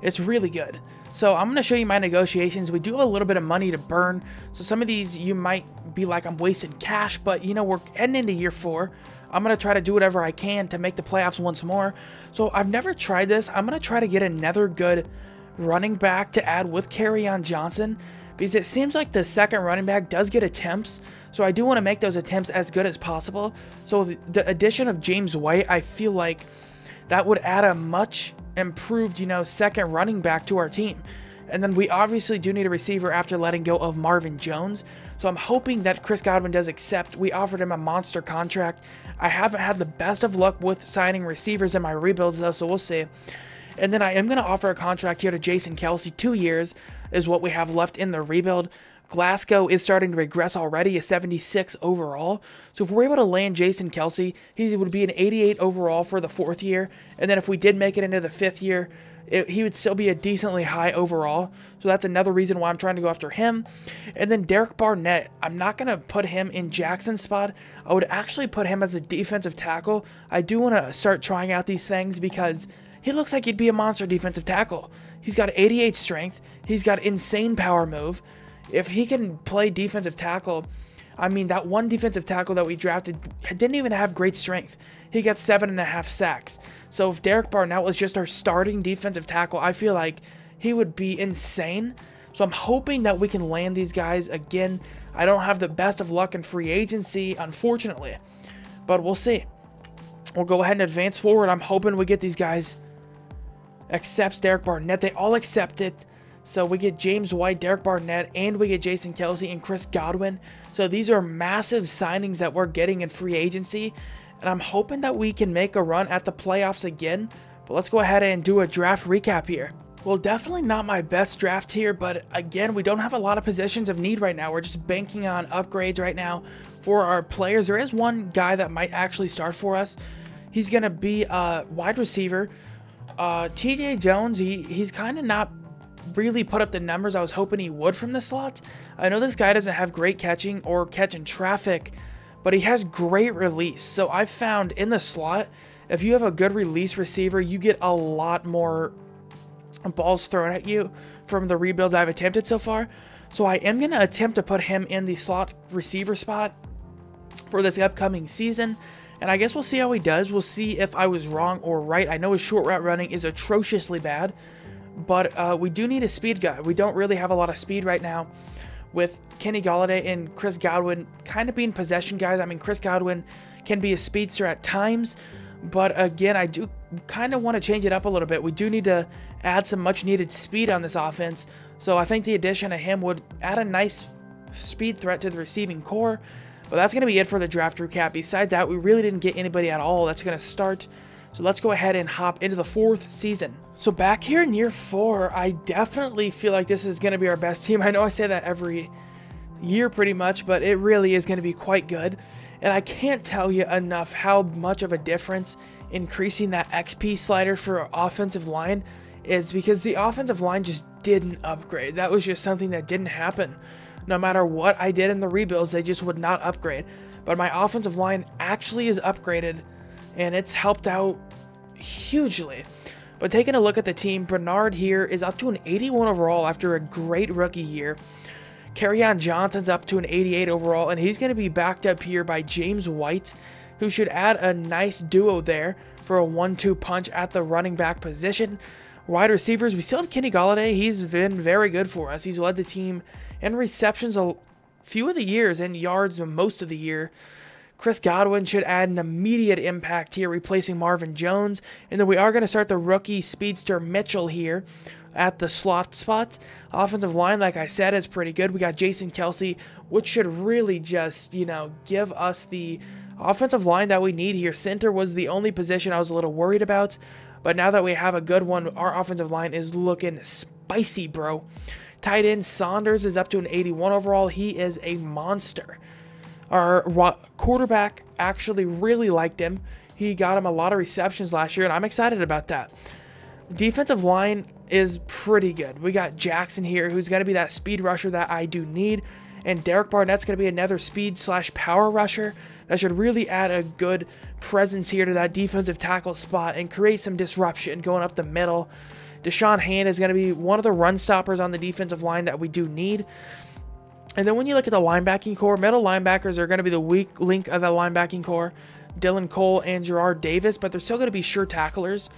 good. So I'm going to show you my negotiations. We do have a little bit of money to burn. So some of these you might be like, I'm wasting cash, but you know, we're heading into year 4. I'm going to try to do whatever I can to make the playoffs once more. So I've never tried this. I'm going to try to get another good running back to add with Kerryon Johnson, because it seems like the second running back does get attempts. So I do want to make those attempts as good as possible. So the addition of James White, I feel like that would add a much improved, you know, second running back to our team. And then we obviously do need a receiver after letting go of Marvin Jones. So I'm hoping that Chris Godwin does accept. We offered him a monster contract. I haven't had the best of luck with signing receivers in my rebuilds though, so we'll see. And then I am going to offer a contract here to Jason Kelce. 2 years is what we have left in the rebuild. Glasgow is starting to regress already, a 76 overall. So if we're able to land Jason Kelce, he would be an 88 overall for the 4th year. And then if we did make it into the 5th year, he would still be a decently high overall. So that's another reason why I'm trying to go after him. And then Derek Barnett, I'm not going to put him in Jackson's spot. I would actually put him as a defensive tackle. I do want to start trying out these things because he looks like he'd be a monster defensive tackle. He's got 88 strength. He's got insane power move. If he can play defensive tackle, I mean, that one defensive tackle that we drafted didn't even have great strength. He got 7.5 sacks. So if Derek Barnett was just our starting defensive tackle, I feel like he would be insane. So I'm hoping that we can land these guys again. I don't have the best of luck in free agency, unfortunately, but we'll see. We'll go ahead and advance forward. I'm hoping we get these guys. Accepts Derek Barnett. They all accept it. So we get James White, Derek Barnett, and we get Jason Kelce and Chris Godwin. So these are massive signings that we're getting in free agency. And I'm hoping that we can make a run at the playoffs again. But let's go ahead and do a draft recap here. Well, definitely not my best draft here. But again, we don't have a lot of positions of need right now. We're just banking on upgrades right now for our players. There is one guy that might actually start for us. He's going to be a wide receiver. TJ Jones, he's kind of not really put up the numbers I was hoping he would from the slot. I know this guy doesn't have great catching or catching traffic, but he has great release. So I found in the slot, if you have a good release receiver, you get a lot more balls thrown at you from the rebuilds I've attempted so far. So I am going to attempt to put him in the slot receiver spot for this upcoming season. And I guess we'll see how he does. We'll see if I was wrong or right. I know his short route running is atrociously bad, but we do need a speed guy. We don't really have a lot of speed right now with Kenny Golladay and Chris Godwin kind of being possession guys. I mean, Chris Godwin can be a speedster at times, but again, I do kind of want to change it up a little bit. We do need to add some much needed speed on this offense. So I think the addition of him would add a nice speed threat to the receiving core. But that's going to be it for the draft recap. Besides that, we really didn't get anybody at all that's going to start. So let's go ahead and hop into the 4th season. So back here in year 4, I definitely feel like this is going to be our best team. I know I say that every year pretty much, but it really is going to be quite good. And I can't tell you enough how much of a difference increasing that XP slider for offensive line is, because the offensive line just didn't upgrade. That was just something that didn't happen. No matter what I did in the rebuilds, they just would not upgrade. But my offensive line actually is upgraded, and it's helped out hugely. But taking a look at the team, Bernard here is up to an 81 overall after a great rookie year. Kerryon Johnson's up to an 88 overall, and he's going to be backed up here by James White, who should add a nice duo there for a 1-2 punch at the running back position. Wide receivers, we still have Kenny Golladay. He's been very good for us. He's led the team in receptions a few of the years and yards most of the year. Chris Godwin should add an immediate impact here, replacing Marvin Jones. And then we are going to start the rookie speedster Mitchell here at the slot spot. Offensive line, like I said, is pretty good. We got Jason Kelce, which should really just, you know, give us the offensive line that we need here. Center was the only position I was a little worried about. But now that we have a good one, our offensive line is looking spicy, bro. Tight end Saunders is up to an 81 overall. He is a monster. Our quarterback actually really liked him. He got him a lot of receptions last year, and I'm excited about that. Defensive line is pretty good. We got Jackson here, who's going to be that speed rusher that I do need. And Derek Barnett's going to be another speed/power rusher that should really add a good presence here to that defensive tackle spot and create some disruption going up the middle. Deshaun Hand is going to be one of the run stoppers on the defensive line that we do need. And then when you look at the linebacking core, middle linebackers are going to be the weak link of the linebacking core. Dylan Cole and Gerard Davis, but they're still going to be sure tacklers.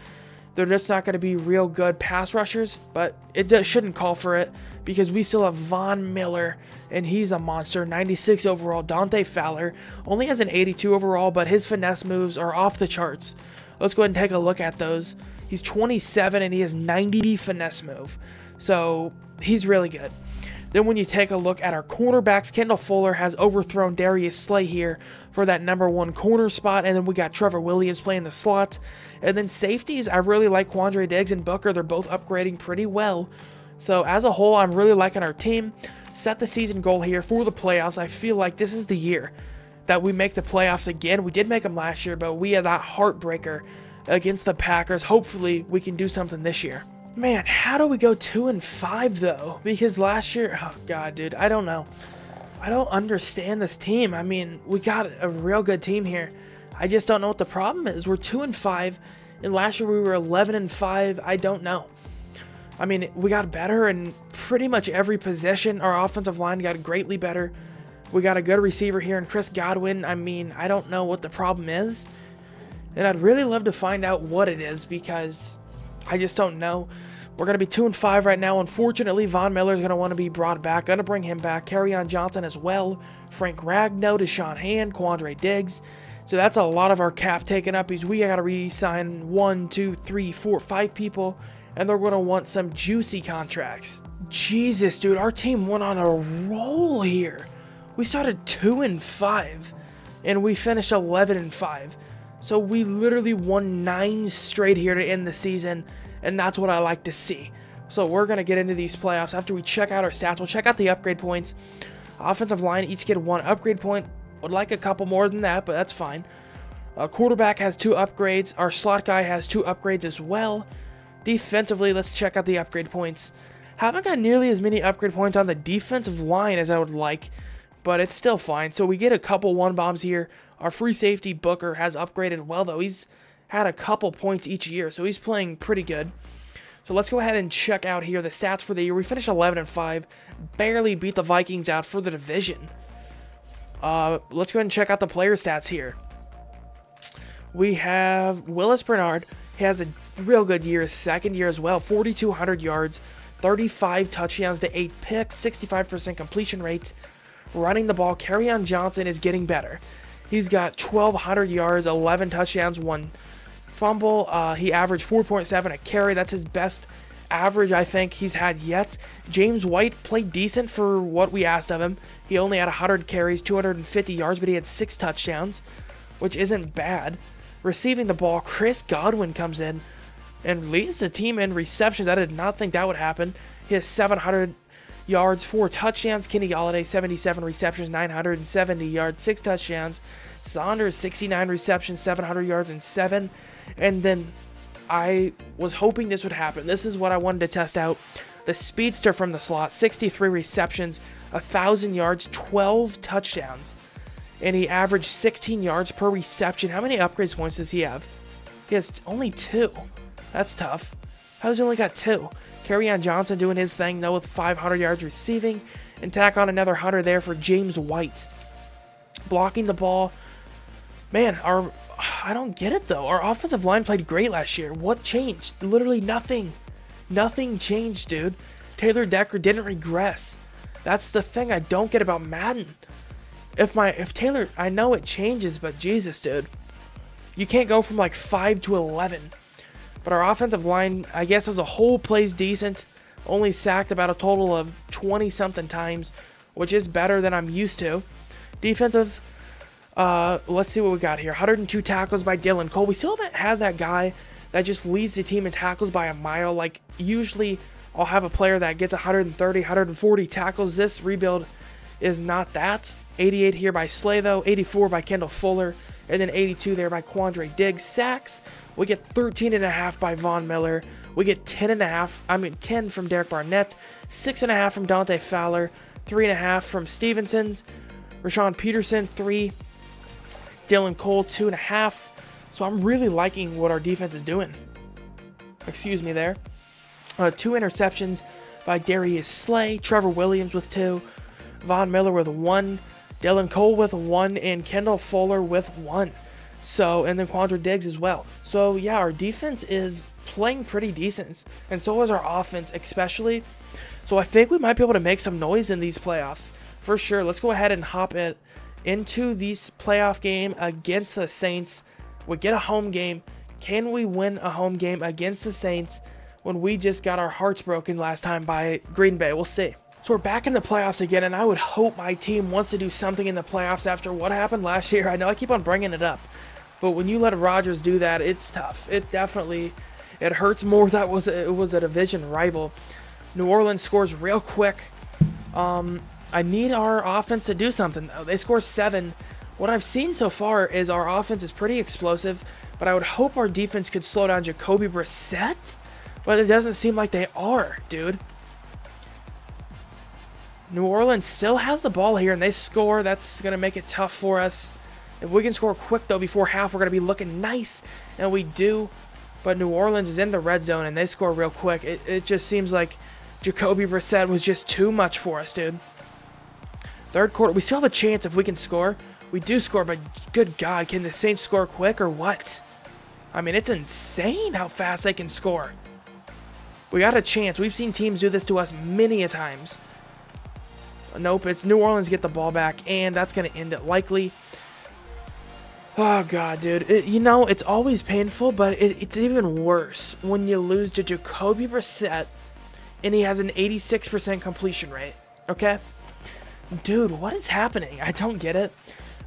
They're just not going to be real good pass rushers, but it just shouldn't call for it because we still have Von Miller, and he's a monster. 96 overall. Dante Fowler only has an 82 overall, but his finesse moves are off the charts. Let's go ahead and take a look at those. He's 27 and he has 90 finesse move. So he's really good. Then when you take a look at our cornerbacks, Kendall Fuller has overthrown Darius Slay here for that #1 corner spot. And then we got Trevor Williams playing the slot. And then safeties, I really like Quandre Diggs and Booker. They're both upgrading pretty well. So as a whole, I'm really liking our team. Set the season goal here for the playoffs. I feel like this is the year that we make the playoffs again. We did make them last year, but we had that heartbreaker against the Packers. Hopefully, we can do something this year. Man, how do we go 2-5 though? Because last year, oh god, dude, I don't know. I don't understand this team. I mean, we got a real good team here. I just don't know what the problem is. We're 2-5, and last year we were 11-5. I don't know. I mean, we got better in pretty much every position. Our offensive line got greatly better. We got a good receiver here in Chris Godwin. I mean, I don't know what the problem is, and I'd really love to find out what it is because I just don't know. We're going to be 2-5 right now. Unfortunately, Von Miller is going to want to be brought back. Going to bring him back. Kerryon Johnson as well. Frank Ragnow, Deshaun Hand, Quandre Diggs. So that's a lot of our cap taken up. We got to re-sign 1, 2, 3, 4, 5 people. And they're going to want some juicy contracts. Jesus, dude. Our team went on a roll here. We started 2-5. And we finished 11-5. So we literally won 9 straight here to end the season. And that's what I like to see. So we're going to get into these playoffs. After we check out our stats, we'll check out the upgrade points. Offensive line each get 1 upgrade point. Would like a couple more than that, but that's fine. Quarterback has 2 upgrades. Our slot guy has 2 upgrades as well. Defensively, let's check out the upgrade points. Haven't got nearly as many upgrade points on the defensive line as I would like, but it's still fine. So we get a couple 1-bombs here. Our free safety Booker has upgraded well, though. He's had a couple points each year, so he's playing pretty good. So let's go ahead and check out here the stats for the year. We finished 11-5, barely beat the Vikings out for the division. Let's go ahead and check out the player stats here. We have Willis Bernard. He has a real good year, his second year as well. 4,200 yards, 35 touchdowns to 8 picks, 65% completion rate. Running the ball, Kerryon Johnson is getting better. He's got 1,200 yards, 11 touchdowns, 1 fumble. He averaged 4.7 a carry. That's his best average I think he's had yet. James White played decent for what we asked of him. He only had 100 carries, 250 yards, but he had 6 touchdowns, which isn't bad. Receiving the ball, Chris Godwin comes in and leads the team in receptions. I did not think that would happen. He has 700 yards, 4 touchdowns. Kenny Golladay, 77 receptions, 970 yards, 6 touchdowns. Saunders, 69 receptions, 700 yards, and 7. And then I was hoping this would happen. This is what I wanted to test out. The speedster from the slot, 63 receptions, 1,000 yards, 12 touchdowns. And he averaged 16 yards per reception. How many upgrade points does he have? He has only 2. That's tough. How does he only got 2? Kerryon Johnson doing his thing, though, with 500 yards receiving. And tack on another 100 there for James White. Blocking the ball. Man, I don't get it, though. Our offensive line played great last year. What changed? Literally nothing. Nothing changed, dude. Taylor Decker didn't regress. That's the thing I don't get about Madden. If Taylor, I know it changes, but Jesus, dude. You can't go from like 5 to 11. But our offensive line, I guess as a whole, plays decent. Only sacked about a total of 20-something times, which is better than I'm used to. Defensive, let's see what we got here. 102 tackles by Dylan Cole. We still haven't had that guy that just leads the team in tackles by a mile. Like, usually I'll have a player that gets 130, 140 tackles. This rebuild is not that. 88 here by Slay, though. 84 by Kendall Fuller. And then 82 there by Quandre Diggs. Sacks, we get 13.5 by Von Miller. We get 10 from Derek Barnett. 6.5 from Dante Fowler. 3.5 from Stevenson's. Rashawn Peterson, 3. Dylan Cole, 2.5. So I'm really liking what our defense is doing. Excuse me there. 2 interceptions by Darius Slay. Trevor Williams with 2. Von Miller with 1. Dylan Cole with 1. And Kendall Fuller with 1. So, and then Quandre Diggs as well. So, yeah, our defense is playing pretty decent. And so is our offense, especially. So, I think we might be able to make some noise in these playoffs. For sure. Let's go ahead and hop into this playoff game against the Saints. We get a home game. Can we win a home game against the Saints when we just got our hearts broken last time by Green Bay? We'll see. So we're back in the playoffs again, and I would hope my team wants to do something in the playoffs after what happened last year. I know I keep on bringing it up, but when you let Rodgers do that, it's tough. It hurts more that it was a division rival. New Orleans scores real quick. I need our offense to do something, though. They score 7. What I've seen so far is our offense is pretty explosive, but I would hope our defense could slow down Jacoby Brissett, but it doesn't seem like they are, dude. New Orleans still has the ball here, and they score. That's going to make it tough for us. If we can score quick, though, before half, we're going to be looking nice, and we do. But New Orleans is in the red zone, and they score real quick. It just seems like Jacoby Brissett was just too much for us, dude. Third quarter, we still have a chance if we can score. We do score, but good God, can the Saints score quick or what? I mean, it's insane how fast they can score. We got a chance. We've seen teams do this to us many a times. Nope, it's New Orleans get the ball back, and that's going to end it likely. Oh, God, dude. You know, it's always painful, but it's even worse when you lose to Jacoby Brissett, and he has an 86% completion rate, okay? Dude, what is happening? I don't get it.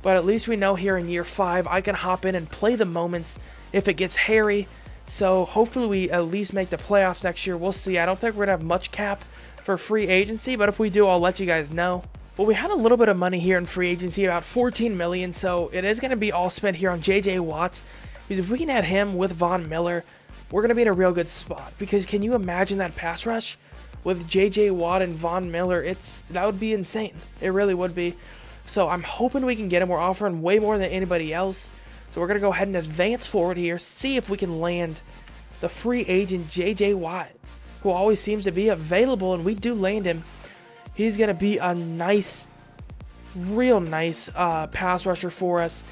But at least we know here in year 5, I can hop in and play the moments if it gets hairy. So hopefully we at least make the playoffs next year. We'll see. I don't think we're going to have much cap for free agency, but if we do, I'll let you guys know. Well, we had a little bit of money here in free agency, about $14 million, so it is going to be all spent here on J.J. Watt. Because if we can add him with Von Miller, we're going to be in a real good spot. Because can you imagine that pass rush with J.J. Watt and Von Miller? That would be insane. It really would be. So I'm hoping we can get him. We're offering way more than anybody else. So we're going to go ahead and advance forward here, see if we can land the free agent J.J. Watt, who always seems to be available, and we do land him. He's going to be a nice, real nice pass rusher for us.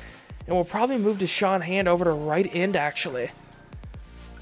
And we'll probably move Deshaun Hand over to right end, actually.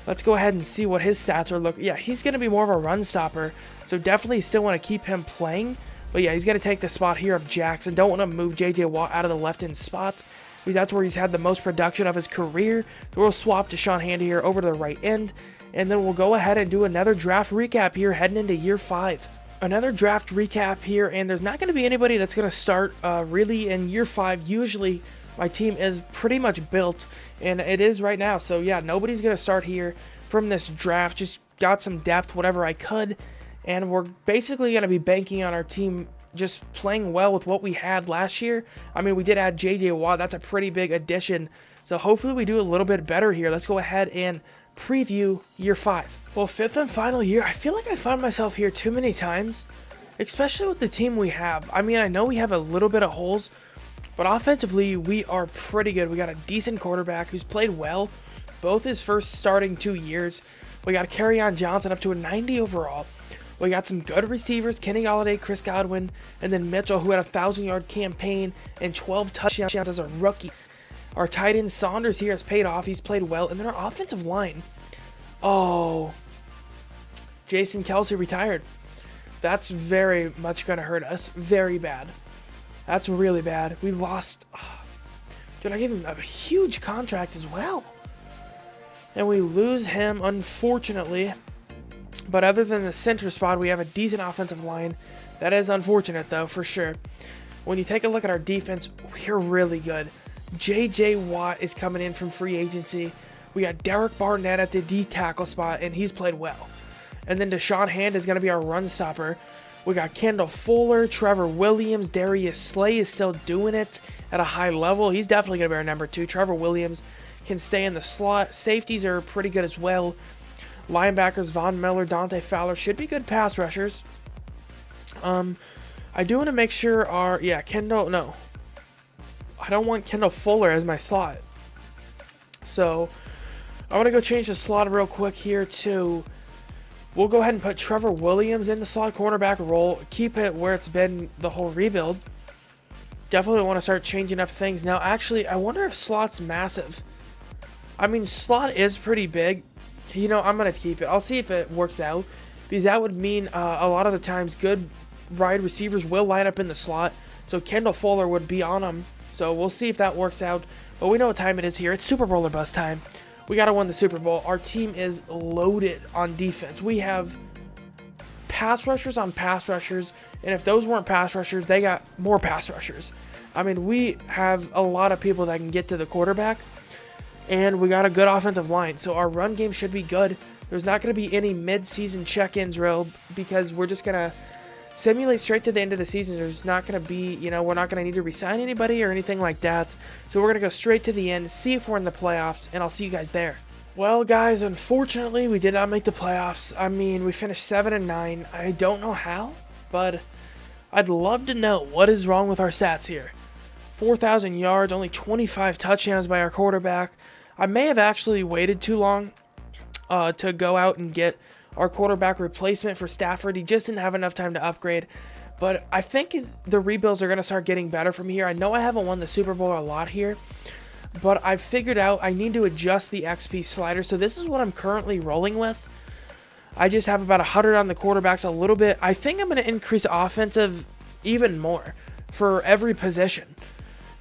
Let's go ahead and see what his stats are looking. Yeah, he's going to be more of a run stopper, so definitely still want to keep him playing. But yeah, he's going to take the spot here of Jackson. Don't want to move J.J. Watt out of the left end spot, because that's where he's had the most production of his career. So we'll swap Deshaun Hand here over to the right end. And then we'll go ahead and do another draft recap here heading into year 5. Another draft recap here, and there's not going to be anybody that's going to start really in year 5. Usually my team is pretty much built, and it is right now. So yeah, nobody's going to start here from this draft. Just got some depth, whatever I could, and we're basically going to be banking on our team just playing well with what we had last year. I mean, we did add J.J. Watt. That's a pretty big addition. So hopefully we do a little bit better here. Let's go ahead and preview year 5. Well, 5th and final year, I feel like I found myself here too many times, especially with the team we have. I mean, I know we have a little bit of holes, but offensively, we are pretty good. We got a decent quarterback who's played well both his first starting 2 years. We got Kerryon Johnson up to a 90 overall. We got some good receivers, Kenny Golladay, Chris Godwin, and then Mitchell, who had a 1,000-yard campaign and 12 touchdowns as a rookie. Our tight end Saunders here has paid off. He's played well. And then our offensive line. Oh, Jason Kelsey retired. That's very much going to hurt us. Very bad. That's really bad. We lost. Dude, I gave him a huge contract as well. And we lose him, unfortunately. But other than the center spot, we have a decent offensive line. That is unfortunate, though, for sure. When you take a look at our defense, we're really good. J.J. Watt is coming in from free agency. We got Derek Barnett at the D tackle spot, and he's played well. And then Deshaun Hand is going to be our run stopper. We got Kendall Fuller, Trevor Williams, Darius Slay is still doing it at a high level. He's definitely going to be our number 2. Trevor Williams can stay in the slot. Safeties are pretty good as well. Linebackers, Von Miller, Dante Fowler should be good pass rushers. I do want to make sure our, no. I don't want Kendall Fuller as my slot. So I'm going to go change the slot real quick here to, we'll go ahead and put Trevor Williams in the slot cornerback role. Keep it where it's been the whole rebuild. Definitely want to start changing up things. Now, actually, I wonder if slot's massive. I mean, slot is pretty big. You know, I'm going to keep it. I'll see if it works out, because that would mean a lot of the times good wide receivers will line up in the slot. So Kendall Fuller would be on them. So we'll see if that works out. But we know what time it is here. It's Super Bowl or bust time. We got to win the Super Bowl. Our team is loaded on defense. We have pass rushers on pass rushers, and if those weren't pass rushers, they got more pass rushers. I mean, we have a lot of people that can get to the quarterback, and we got a good offensive line, so our run game should be good. There's not going to be any mid-season check-ins, real, because we're just going to simulate straight to the end of the season. There's not going to be, we're not going to need to re-sign anybody or anything like that. So we're going to go straight to the end, see if we're in the playoffs, and I'll see you guys there. Well, guys, unfortunately, we did not make the playoffs. I mean, we finished 7-9. I don't know how, but I'd love to know what is wrong with our stats here. 4,000 yards, only 25 touchdowns by our quarterback. I may have actually waited too long to go out and get our quarterback replacement for Stafford. He just didn't have enough time to upgrade. But I think the rebuilds are going to start getting better from here. I know I haven't won the Super Bowl a lot here, but I've figured out I need to adjust the XP slider. So this is what I'm currently rolling with. I just have about 100 on the quarterbacks, a little bit. I think I'm going to increase offensive even more for every position,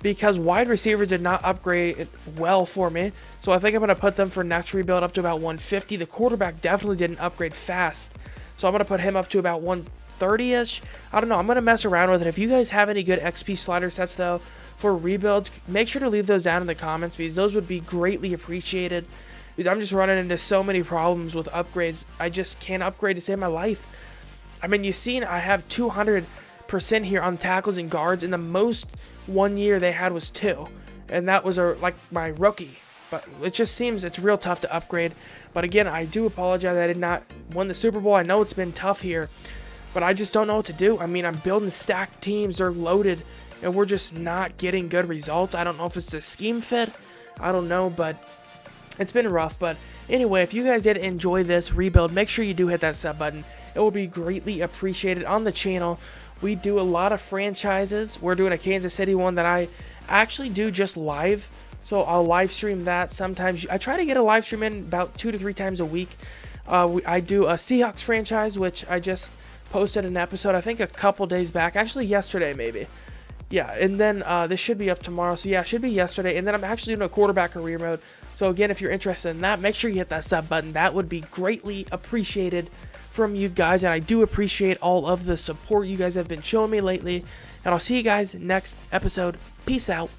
because wide receivers did not upgrade well for me. So I think I'm going to put them for next rebuild up to about 150. The quarterback definitely didn't upgrade fast, so I'm going to put him up to about 130-ish. I don't know. I'm going to mess around with it. If you guys have any good XP slider sets, though, for rebuilds, make sure to leave those down in the comments, because those would be greatly appreciated. Because I'm just running into so many problems with upgrades. I just can't upgrade to save my life. I mean, you've seen I have 200% here on tackles and guards, and the most one year they had was 2, and that was like my rookie. But it just seems it's real tough to upgrade. But again, I do apologize I did not win the Super Bowl. I know it's been tough here, but I just don't know what to do. I mean, I'm building stacked teams, they're loaded, and we're just not getting good results. I don't know if it's a scheme fit, I don't know, but it's been rough. But anyway, if you guys did enjoy this rebuild, make sure you do hit that sub button. It will be greatly appreciated. On the channel, we do a lot of franchises. We're doing a Kansas City one that I actually do just live, so I'll live stream that sometimes. I try to get a live stream in about 2 to 3 times a week. I do a Seahawks franchise, which I just posted an episode, I think a couple days back, actually yesterday maybe. Yeah, and then this should be up tomorrow, so yeah, it should be yesterday. And then I'm actually doing a quarterback career mode. So again, if you're interested in that, make sure you hit that sub button. That would be greatly appreciated from you guys, and I do appreciate all of the support you guys have been showing me lately. And I'll see you guys next episode. Peace out.